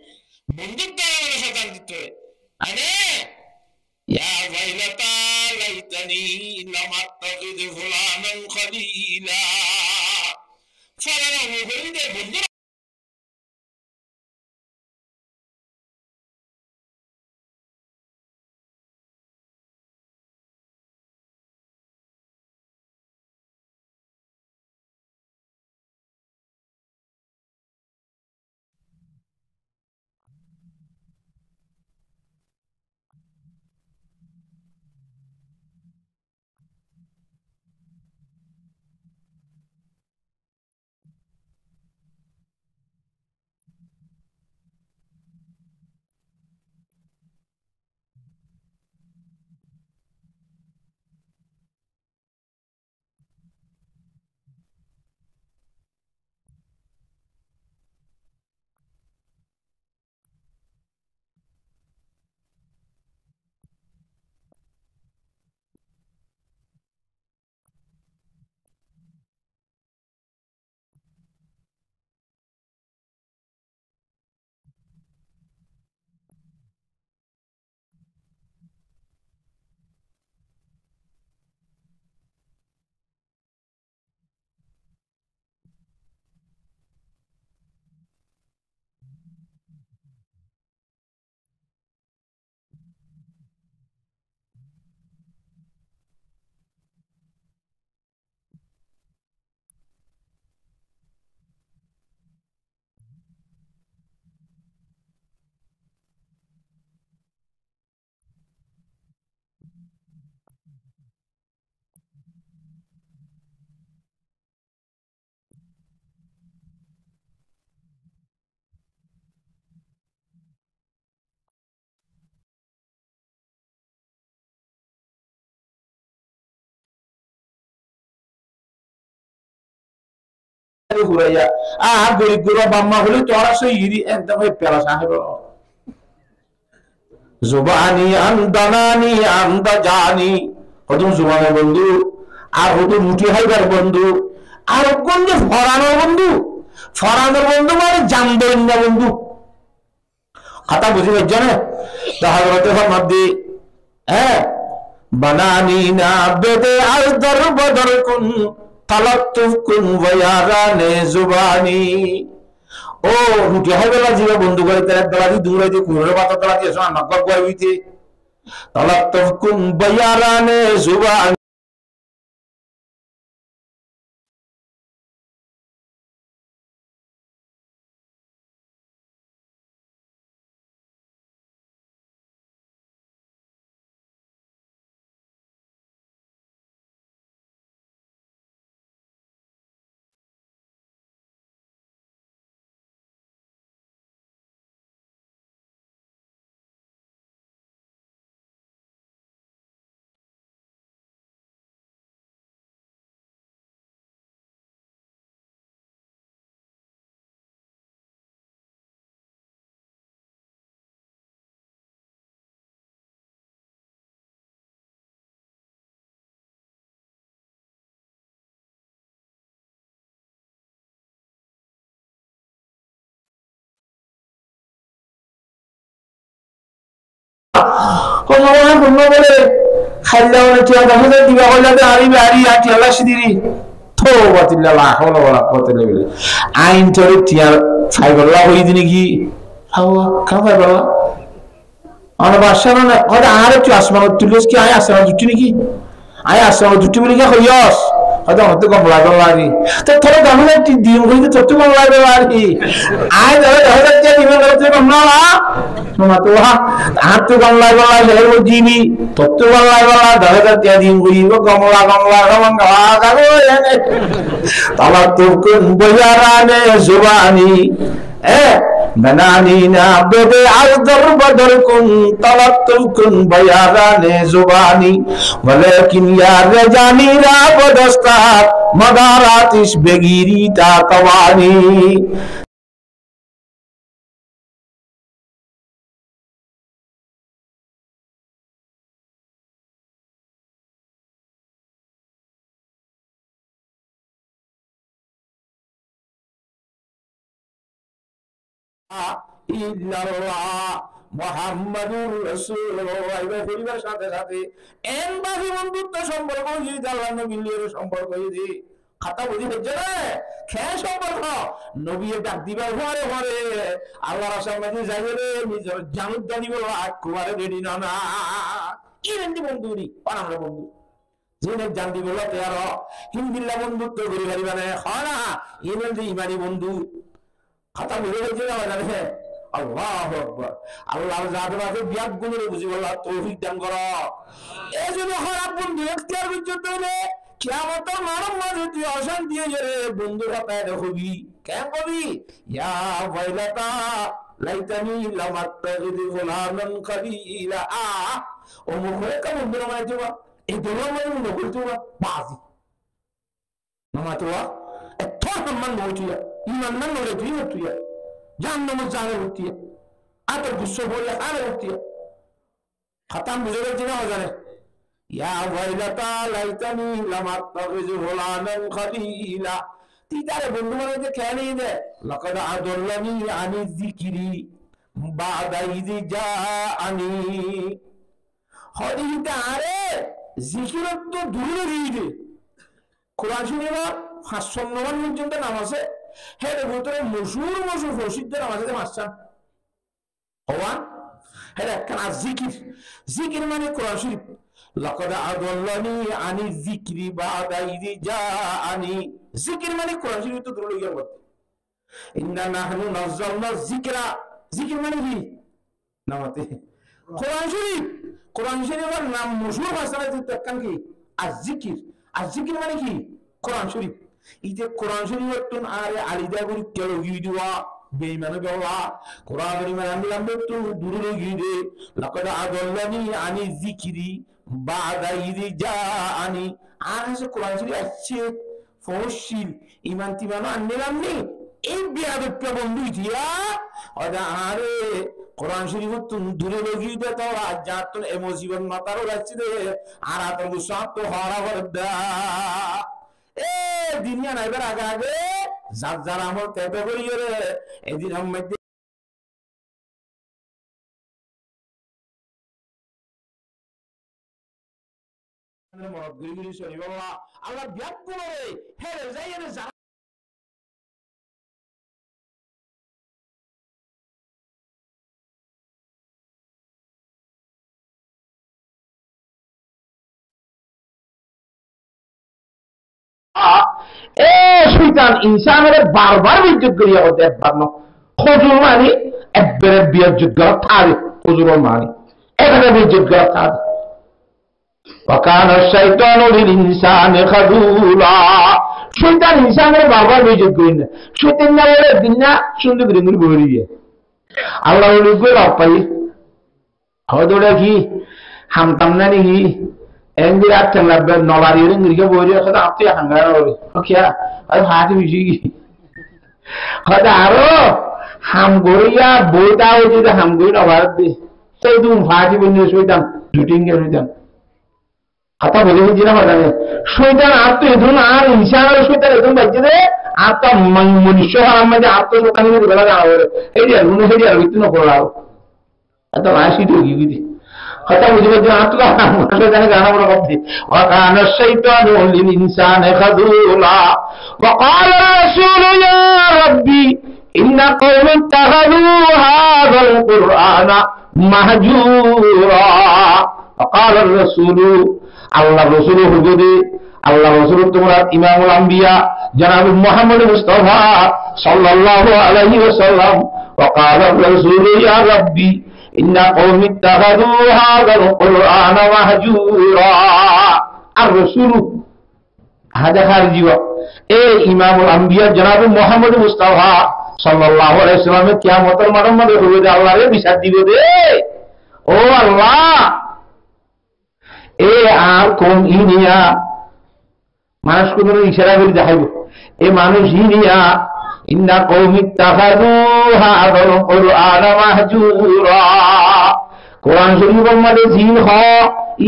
বন্ধুর দ্বারা মানুষ অশান্তি করে। আরে ইয়া ওয়াইলাতা লাইতানি লাম আত্তাখিজ ফুলানান খলিলা, ফলানা অনুকরে বন্ধু ঘুরাইয়া আর গরিব গুলো বাম্মা হলে তোরা সেই ইরি একদম পেলা সাহেব জুবানি আন্দানানি আন্দা জানি হতুম জুবানের বন্ধু আর হতুম মুঠি হাইবার বন্ধু আর কোন যে ফরানোর বন্ধু, ফরানোর বন্ধু মানে জামদৈন্য বন্ধু। কথা বুঝি পারছ না? দেখা গেল মধ্যে হ্যাঁ বানানি না বেদে আজ দর বদর কুন তালাত্তুফ কুন ওয়ায়ারানে জুবানি। ও রুটি হাই বেলা জিবা বন্ধু করে তার বেলা দি দূরে দি কুরে পাতা তলা দিয়ে শোনা নকব গইতে তালাত্তুফ কুন ওয়ায়ারানে জুবানি। আইন চলে টিয়ার ফাইবাল্লা হই দিনে কি ফাইবাল্লা আমার বাসা না হয়তো আর একটু আসমান তুলিস কি আয় আসমান জুটি নাকি আয় আসমান জুটি বলি কি হইয়াস হয়তো হতে কম লাগল লাগি তো তোরা দামে দিন হইতে তোর তো কম লাগবে আর কি আয় ধরে ধরে দিন কম না Numatuha, Atu Gangla, Hero Jimmy, Totu Gangla, the other Teddy, we will come along, Talatukun, Boyarane, Zubani, Bananina, Bede, Aldar Badarkun, Talatukun, Boyarane, Zubani, Walakin Yarajani, Rabodasta, Madaratis, Begirita, Tawani. ইল্লাল্লাহ মুহাম্মাদুর রাসূলুল্লাহ এই পরিবারের সাথে সাথে এনবাহি বন্ধুত্ব সম্পর্ক হইছে আল্লাহর নবীর সম্পর্ক হইছে খাতা বুঝি হচ্ছে না খেয়ে সম্পর্ক নবীর ডাক দিবা ঘরে ঘরে আল্লাহর সামনে যাইবে রে নিজের জানুদ জানি বলো কুমারে রেডি না না কি রেন্দি বন্ধুরি পানার বন্ধু যিনি জান দিব তেয়ার হিন্দিল্লা বন্ধুত্ব করি পারিবা না হয় না ইমেন্দি ইমানি বন্ধু খাতা বুঝে হচ্ছে না জানে আল্লাহু আকবার আল্লাহর জাদুকে বিয়াত গুণে বুঝি বলা তৌফিক দান করো এজন্য খারাপ বন্ধু এখতিয়ার বিচ্যুত হইলে কিয়ামতের মানব মাঝে তুই অশান্তি হয়ে রে বন্ধু কথায় দেখবি কেন কবি ইয়া ওয়াইলাতা লাইতানি লামাত্তাগিদি ফুলানান খালিলা ও মুখে কা বন্ধু নামাই দিবা এই দোলা মানে বন্ধু বলতুবা বাজি নামাতুয়া এত সম্মান হইছিয়া ইমান না নরে তুই জাহান্নামে যাবে হচ্ছে আর গুসো বলে আরে হচ্ছে খতম বুঝে গেছে না জানে ইয়া ওয়াইলাতা লাইতানি লামাত্তাগিযু ফুলানান খালিলা তিদারে বন্ধু মানে যে খেয়ালি দে লাকাদ আদল্লানি আনি যিকরি বাদা ইযি জাআনি হদিতা আরে জিকিরত তো দূরে দিতে কোরআন শরীফে 500 পর্যন্ত নাম আছে হের ভিতরে মশহুর প্রসিদ্ধ নাম আছে মাসচান হওয়া হের একখানা জিকির মানে কোরআন শরীফ লাকাদ আদল্লানি আনি যিকরি বাদা ইযি জাআনি জিকির মানে কোরআন শরীফ তো দূরে গিয়ে বলতে ইন্না নাহনু নাযালনা যিকরা জিকির মানে কি নামাতে কোরআন শরীফের নাম মশহুর ভাষায় তো একখান কি জিকির মানে কি কোরআন শরীফ ইতে কোরআন শরীফের তুন আরে আলিদা করি কেউ গিয়ে বেঈমানে বলা কোরআনের মানে আমি তো দূরে গিয়ে দে লাকাদ আদল্লানি আনি যিকরি বাদা ইযি জাআনি আর আছে কোরআন শরীফ আছে ফশিল ঈমান তিমান আনলাম নি এই বিয়াদত বন্ধু দিয়া ওদা আরে কোরআন শরীফের তুন দূরে গিয়ে দে তো আজ জাত এ মুসিবত মাতারও যাচ্ছে দে আর আতর গুসাত তো হরা বড়দা এ দুনিয়া নাইবার আগে আগে যার আমল তেবে করিয়ে রে এদিন আমি মরদ গিরি শরী বাবা আল্লাহ বিয়াত করে হেরে যাই রে যা শয়তান ইনসানের বারবার বিদ্যুৎ করিয়া হতে পারল খজুর মানে একবারে বিদ্যুৎ করা থাকে খজুর মানে এখানে বিদ্যুৎ করা থাকে وكان الشيطان للإنسان خذولا শয়তান ইনসানের বারবার বিদ্যুৎ করেন শয়তান না বলে দিনা সুন্দর করে মুড়ি বলিয়ে আল্লাহ বলি কই রাপাই হদোড়া কি হামতাম না নি এন্দির আচ্ছা লাগবে নবারির ইংরিকে বইরে কথা আপনি হাঙ্গার হবে ওকে আর হাতে মিশি কথা আরো হাম গড়িয়া বইটাও যদি হাম গড়ি নবার দে সেই তুমি ফাঁকি বন্ধু শয়তান জুটিং এর শয়তান কথা বলে বুঝি না কথা শয়তান আত্ম এধন আর ইনসানের শয়তান এধন বাজছে দে আত্ম মনুষ্য হারাম মাঝে আত্মশোকানি মধ্যে বেলা যাওয়া হবে এই যে মনে সেই আর বিচ্ছিন্ন করাও এত রাশি তো কি বুঝি কথা বুঝে পারছি আত্মা শয়তানে জানা বড় কথা وكان الشيطان للإنسان خذولا وقال الرسول يا ربي إن قوم اتخذوا هذا القرآن مهجورا وقال الرسول الله رسول হুজুরে আল্লাহ রাসূল তোমার ইমামুল আম্বিয়া জনাব মুহাম্মদ মুস্তাফা সাল্লাল্লাহু আলাইহি ওয়াসাল্লাম وقال الرسول يا ربي ইন্না কওমি ইত্তাখাযু হাযাল কুরআনা মাহজুরা। আর রাসূল হাজা খারজি এই ইমামুল আম্বিয়া জনাব মুহাম্মদ মুস্তাফা সাল্লাল্লাহু আলাইহি ওয়াসাল্লামের কিয়ামতের মাঠের মধ্যে হবে যে আল্লাহরে বিচার দিব দে। ও আল্লাহ, এ আর কোন ইনিয়া মানুষ কোন ইশারা করে দেখাইব, এ মানুষ ইনিয়া ইন্না কওমি ইত্তাখাযু হাযাল কুরআনা মাহজুরা। কোরআন শরীফের মধ্যে জিন হ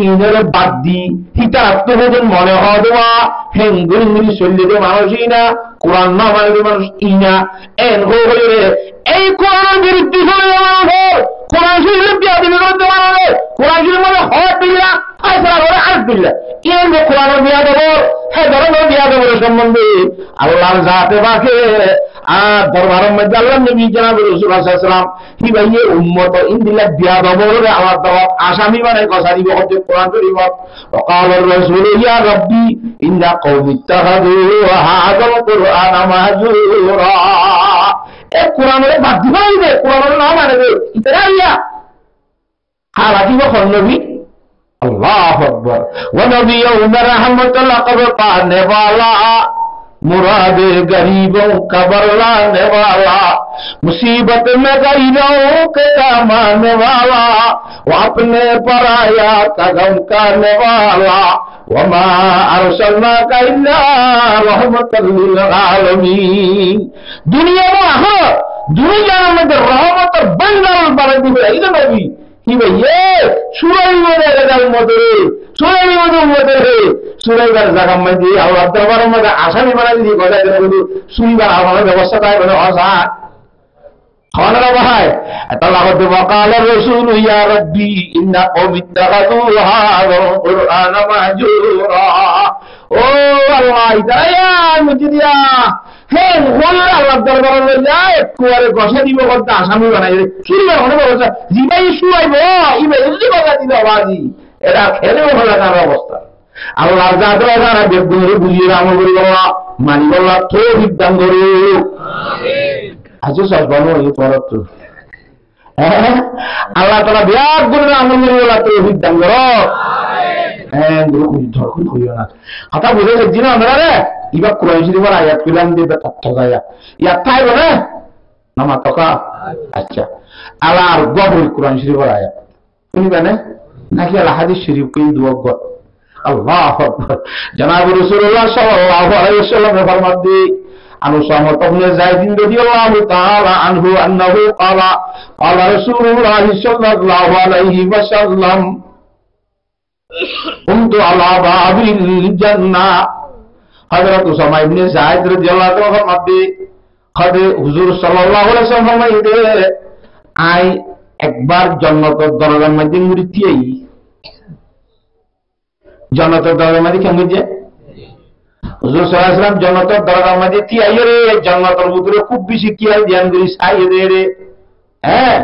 ইনের বাদ দি হিতা আত্মবোধন মনে হওয়া দেওয়া হেঙ্গুল ইংলিশ চললে মানুষই না, কোরআন না মানে মানুষ ইনা এন হয়ে এই কোরআনের বিরুদ্ধে চলে যাওয়া, কোরআন শরীফের বিয়াদবি করতে পারবে, কোরআন শরীফের মধ্যে হক বিল্লা ফায়সালা করে আরেক বিল্লা এর কোরআনের বিয়াদব হ্যাঁ ধরনের বিয়াদবের সম্বন্ধে আল্লাহর জাতে বাকে আর দরবারের মধ্যে আল্লাহ নবী জনাব রাসূলুল্লাহ সাল্লাল্লাহু আলাইহি ওয়াসাল্লাম হিবাইয়ে উম্মত ইনদিলা বিয়াদবরে আমার দাওয়াত আসামি বানাই কথা দিব হতে কোরআন শরীফ وقال الرسول يا ربي ان قوم اتخذوا هذا القرآن مهجورا। এ কোরআনের বাদ দিবাই দে, কোরআনের নাম মানে দে ইতরাইয়া হালাকি বখন নবী আল্লাহু আকবার। ওয়া নবিয়্যু রাহমাতুল লাকাব পানে वाला मुरादे गरीबों का बरलाने वाला मुसीबत में गरीबों के कामाने वाला वो अपने पराया का गम करने वाला वमा अरसलनाका इल्ला रहमतल लिल आलमीन। दुनिया में आखिरत दुनिया में रहमत बंदर बन दिए इधर नबी কি ভাইয়ে সুরাই মধ্যে এটার মধ্যে সুরাই মধ্যে সুরাইবার জায়গা মধ্যে আল্লাহ দরবারের মধ্যে আসামি বানাই দিয়ে কথা বলি সুইবার আমার ব্যবস্থা তাই বলে অসা খাওয়ানোর ভাই আল্লাহ ওয়াকাল রাসূল ইয়া রাব্বি ইন্না কওমি ইত্তাখাযু হাযাল কুরআনা মাহজুরা। ও আল্লাহ ইদায়া মুজিদিয়া হে গোল্লা আল্লাহ দরবারে লই যায় কুয়ারে গসা দিব করতে আসামি বানাই রে সুইবার মনে বলছে জিবাই শুয়াইব ইবে যদি বাগা দিল বাজি এরা খেলে হলো না অবস্থা। আল্লাহ জাদা যারা বেগুরে বুঝিয়ে আমল করি বাবা মানি বল্লা তৌফিক দান করো আমিন। আজও সজবানো এই পরত আল্লাহ তাআলা বিয়াদ গুণে আমল করি বলা তৌফিক দান করো আমিন। হ্যাঁ গুরু ধরকুন কইও না কথা বুঝে গেছি না আমরা রে ইবা কোরআন শরীফের আয়াত কইলাম দিবে তথ্য গায়া ইয়া তাই বলে নামা তকা আচ্ছা আল্লাহর গবর কোরআন শরীফের আয়াত শুনবে না নাকি আল্লাহ হাদিস শরীফ কই দুয়া গো আল্লাহু আকবার। জনাব রাসূলুল্লাহ সাল্লাল্লাহু আলাইহি ওয়াসাল্লাম ফরমাতে عن أسامة بن زيد رضي الله تعالى عنه أنه قال قال رسول الله صلى الله عليه وسلم قمت على باب الجنة। حضرت أسامة بن زيد رضي الله تعالى ফরমাতে قد হুজুর সাল্লাল্লাহু আলাইহি ওয়াসাল্লাম ফরমাইতে আই একবার জান্নাতের দরজার মধ্যে মুরিতিয়াই জান্নাতের দরজার মধ্যে কেমন যে হুজুর সাল্লাল্লাহু আলাইহি ওয়াসাল্লাম জান্নাতের দরজার মধ্যে তিয়াই রে জান্নাতের ভিতরে খুব বেশি কিয়াই ধ্যান করি সাই দে রে হ্যাঁ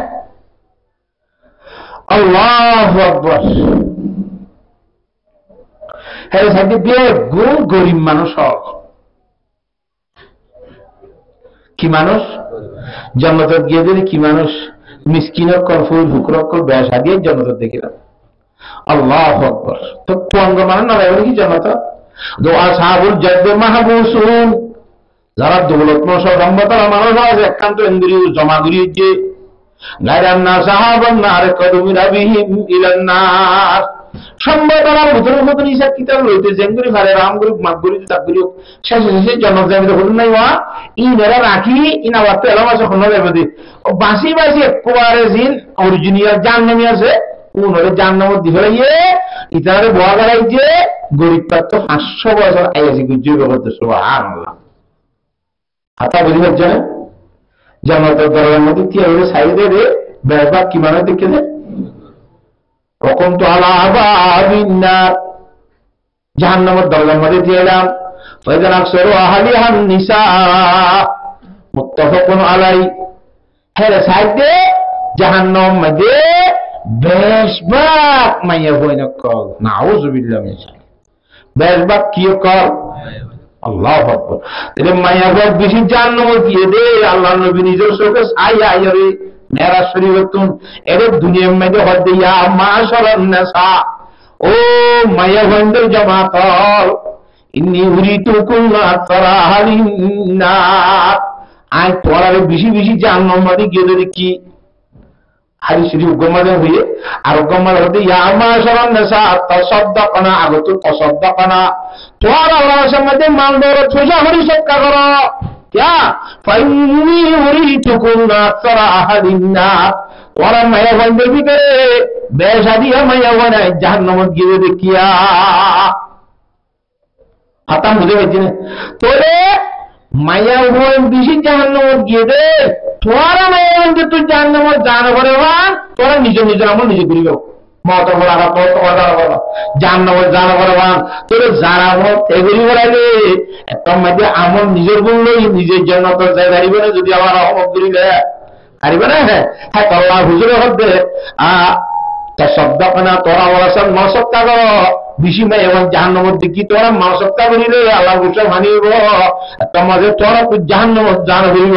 আল্লাহু আকবার। হ্যাঁ সাথে দিয়ে গরিব মানুষ কি মানুষ জান্নাতে গিয়ে দিলে কি মানুষ মিসকিনের কলফুল হুকরকল বেশা দিয়ে জান্নাতে দেখিলাম আল্লাহু আকবার। তো কোন মানে না এবারে কি জান্নাত দোয়া সাহাবুল জাদ্দ মাহবুসুন যারা দৌলতময় সম্পদের মানুষ আছে একান্ত ইন্দ্রিয় জমা করিয়েছে গায়রান না সাহাবান না আর কদমি রাবিহিম ইলান নার সম্পদরা ভিতরে ভিতরে হিসাব কিতাব লইতে জেঙ্গুরি ফারে রামগুরি মাগগুরি তাকগুরি শেষে শেষে জনজামিতে হল নাই ওয়া ইনারা রাখি ইনা ওয়াতে এলামাসে হল যাবে দি ও বাসি বাসি একবারে জিন অরিজিনাল জাহান্নামী আছে উনরে জাহান্নামে দিহরাইয়ে ইতারে বয়া গড়াই যে গরিব পাত্র 500 বছর আইয়াছি গুজু করতে সুবহানাল্লাহ। হাতা বুঝি হচ্ছে না জান্নাতের দরজার মধ্যে কি হবে সাইডে রে বেরবা কি মানে দেখে দে রকম তো আলাবিনা জাহান্নামের দরজার মধ্যে দিলাম ফাইদান আকসারু আহলিহান নিসা মুত্তাফাকুন আলাই। হ্যাঁ সাইডে জাহান্নাম মধ্যে বেশবাক মাইয়া হইনা কল নাউযুবিল্লাহ মিন শারিক বেশবাক কি কল আল্লাহু আকবার। তাহলে মায়াবত বেশি জাহান্নামে গিয়ে দে আল্লাহ নবী নিজের চোখে আইয়া রে মেরাজ শরীফতুন এর দুনিয়ার মধ্যে হদে ইয়া মাশারান NASA O মায়াবন্দের Jamaat ইন্নী উরিতু Kulla তারাহালিনা I তোরা বেশি বেশি জাহান্নাম মধ্যে গিয়ে দে কি হাদিস শরীফ গম্মাদে হয়ে আর গম্মাদ হতে ইয়া মাশারান নাসা তাসাদদাকনা আগত তাসাদদাকনা তোরা আল্লাহর সামনে মাল ধরে ছোজা হরি সদকা করো क्या ফাইন্নী উরিতুকুম আকসারা আহাদিন্না তোরা মায়াবন্দের ভিতরে বেশাদিয়া মায়াবনা জাহান্নামে গিয়ে দেখিয়া হাতাম বুঝে পাচ্ছি না তোরে মায়াবন বেশি জাহান্নামে গিয়ে দে তোরা মায়াবনকে তুই জাহান্নামে জানা করে তোরা নিজ নিজের আমল নিজে করিব মত বলা জাহান্নামে জানা করে তোরে জানা মত এগুলি বলাইলে একটা মধ্যে আমল নিজের গুণ লই নিজের জন্য তোর যাই পারিবে না যদি আমার রহমত করিলে পারিবে না হ্যাঁ আল্লাহ হুজুরে হবে তার শব্দখানা তোরা ওরা সব মনসত্তা করো বেশি মেয়ে এবং জাহান্নামের দিকে তোরা মনসত্তা করিলে আল্লাহ হুজুর মানিব তোমাদের তোরা তুই জাহান্নামে জান করিব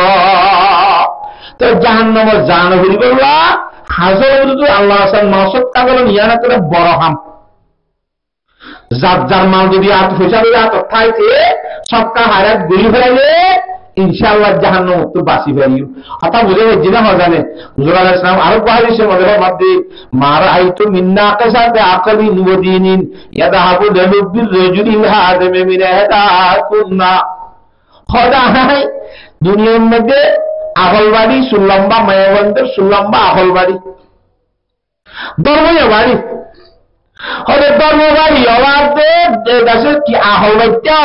তো জাহান্নামে জান করিব হাজার আল্লাহ আসান মনসত্তা করো ইয়ানা করে বড় হাম যার যার মাল যদি আত ফেসাবে আত খাইতে সবকা হারাত গুলি ফেলাইলে ইনশাআল্লাহ জাহান্নাম মুক্ত বাসি ফেলিও কথা বুঝে হচ্ছে না জানে হুজুর আলাইহিস সালাম আরো হাদিসে মধ্যে মারা আইতু মিন্না কাসাতে আকলি নুদিনিন ইয়াদাহাবু লিলবির রাজুলিল হাদামে মিন হাদা কুন্না খোদা হাই দুনিয়ার মধ্যে আহলবাড়ি সুলম্বা মায়াবন্দের সুলম্বা আহলবাড়ি ধর্মীয় বাড়ি হলে ধর্মবাড়ি অবাধে দেশে কি আহলবাড়িটা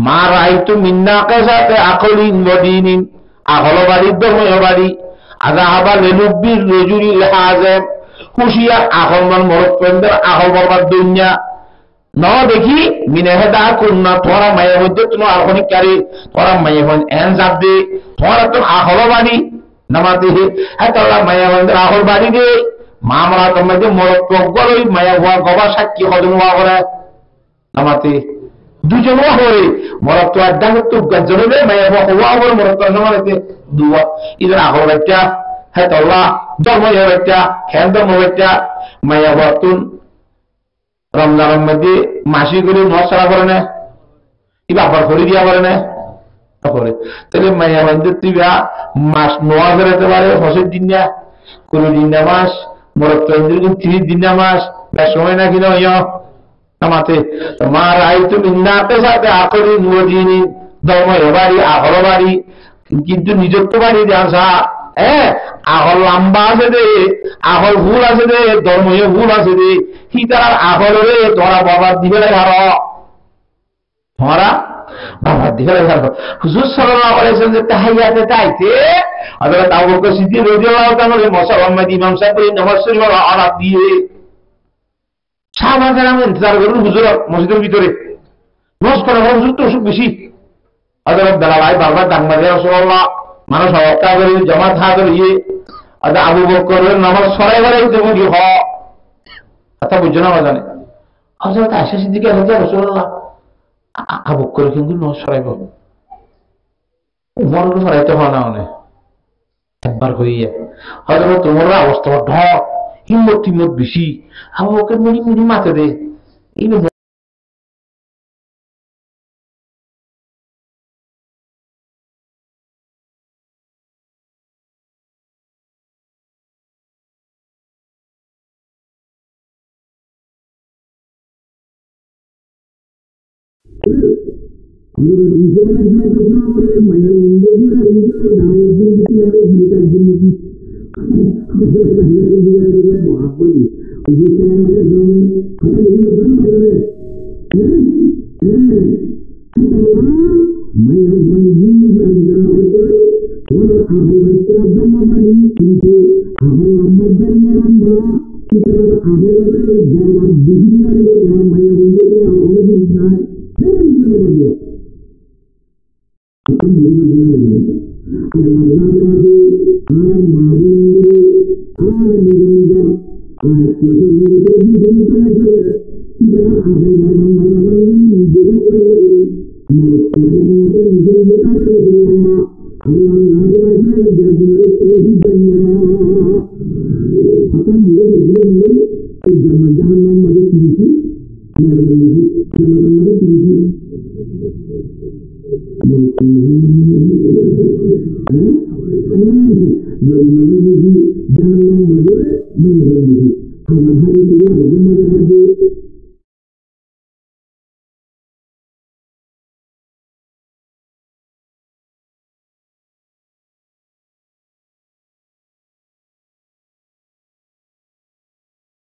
মারা আইতু মিন্না কাসাতে আকলি নুদিনিন আহলবাড়ি ধর্মীয় বাড়ি আযাহাবা লিলবির রাজুলিল হাদাম খুশিয়া আহলমান মরকপেন্দের আহল বরবাদ দুনিয়া ন দেখি মিনেহেদা কুন্না তোরা মায়ের মধ্যে তোমার আহনিকারী তোরা মায়ের এন যাবে তোরা তো আহল বাড়ি নামাতে হ্যাঁ তোরা মায়ের মধ্যে আহল বাড়ি দে মামলা তোমাদের মরক গলই মায়া হওয়া গবা সাক্ষী হজম হওয়া করে নামাতে দুজন হয়ে মরক তো আড্ডা করতো গজলে মায়া হওয়া হওয়ার মরক নামাতে দুয়া ইদের আহল বাচ্চা হ্যাঁ তোরা ধর্ম বাচ্চা হ্যাঁ ধর্ম বাচ্চা মায়া হওয়াতুন রমজানের মধ্যে মাসি করে নসারা করে না কি বাবার করে দিয়া করে না করে তাহলে মায়া মধ্যে তুই মাস নোয়া বেরোতে পারে হসের দিন না কোন দিন না মাস মরক 30 দিন না মাস সময় না কিনা নামাতে মার আই তুমি নাতে সাথে আকরি নদিনী ধর্ম বাড়ি আহল বাড়ি কিন্তু নিজত্ব বাড়ি আসা হ্যাঁ আহল লম্বা আছে দে আহল ভুল আছে দে ধর্মীয় ভুল আছে দে কি তার আহলে তোরা বাবার দিকে হারো তোরা বাবার দিকে হারো হুজুর সাল্লাল্লাহু আলাইহি ওয়াসাল্লাম যে তাহিয়াতে তাইতে হযরত আবু বকর সিদ্দিক রাদিয়াল্লাহু তাআলা মুসলমান ইমাম সাহেব নামাজ শরীফ আরাত দিয়ে সাহাবাদের আমি ইন্তজার করুন হুজুর মসজিদের ভিতরে রোজ করে হুজুর তো অসুখ বেশি হযরত বেলাল বারবার ডাক মারে রাসূলুল্লাহ মানুষ হত্যা করে জমা থাকা ইয়ে আবু বকরের নামাজ সরাই বেড়াই দেবো কি কথা বুঝছো না জানে হযরত আয়েশা সিদ্দিকা রাসূলুল্লাহ আবু বকর কিন্তু নামাজ সরাইব উমর সরাইতে হয় না অনেক একবার হইয়া হযরত উমরের অবস্থা ঢক হিম্মত টিম্মত বেশি আবু বকর মুড়ি মুড়ি মাথা দে এই Jangan malu, jangan malu, mana lagi? Agar hari ini ada mana lagi?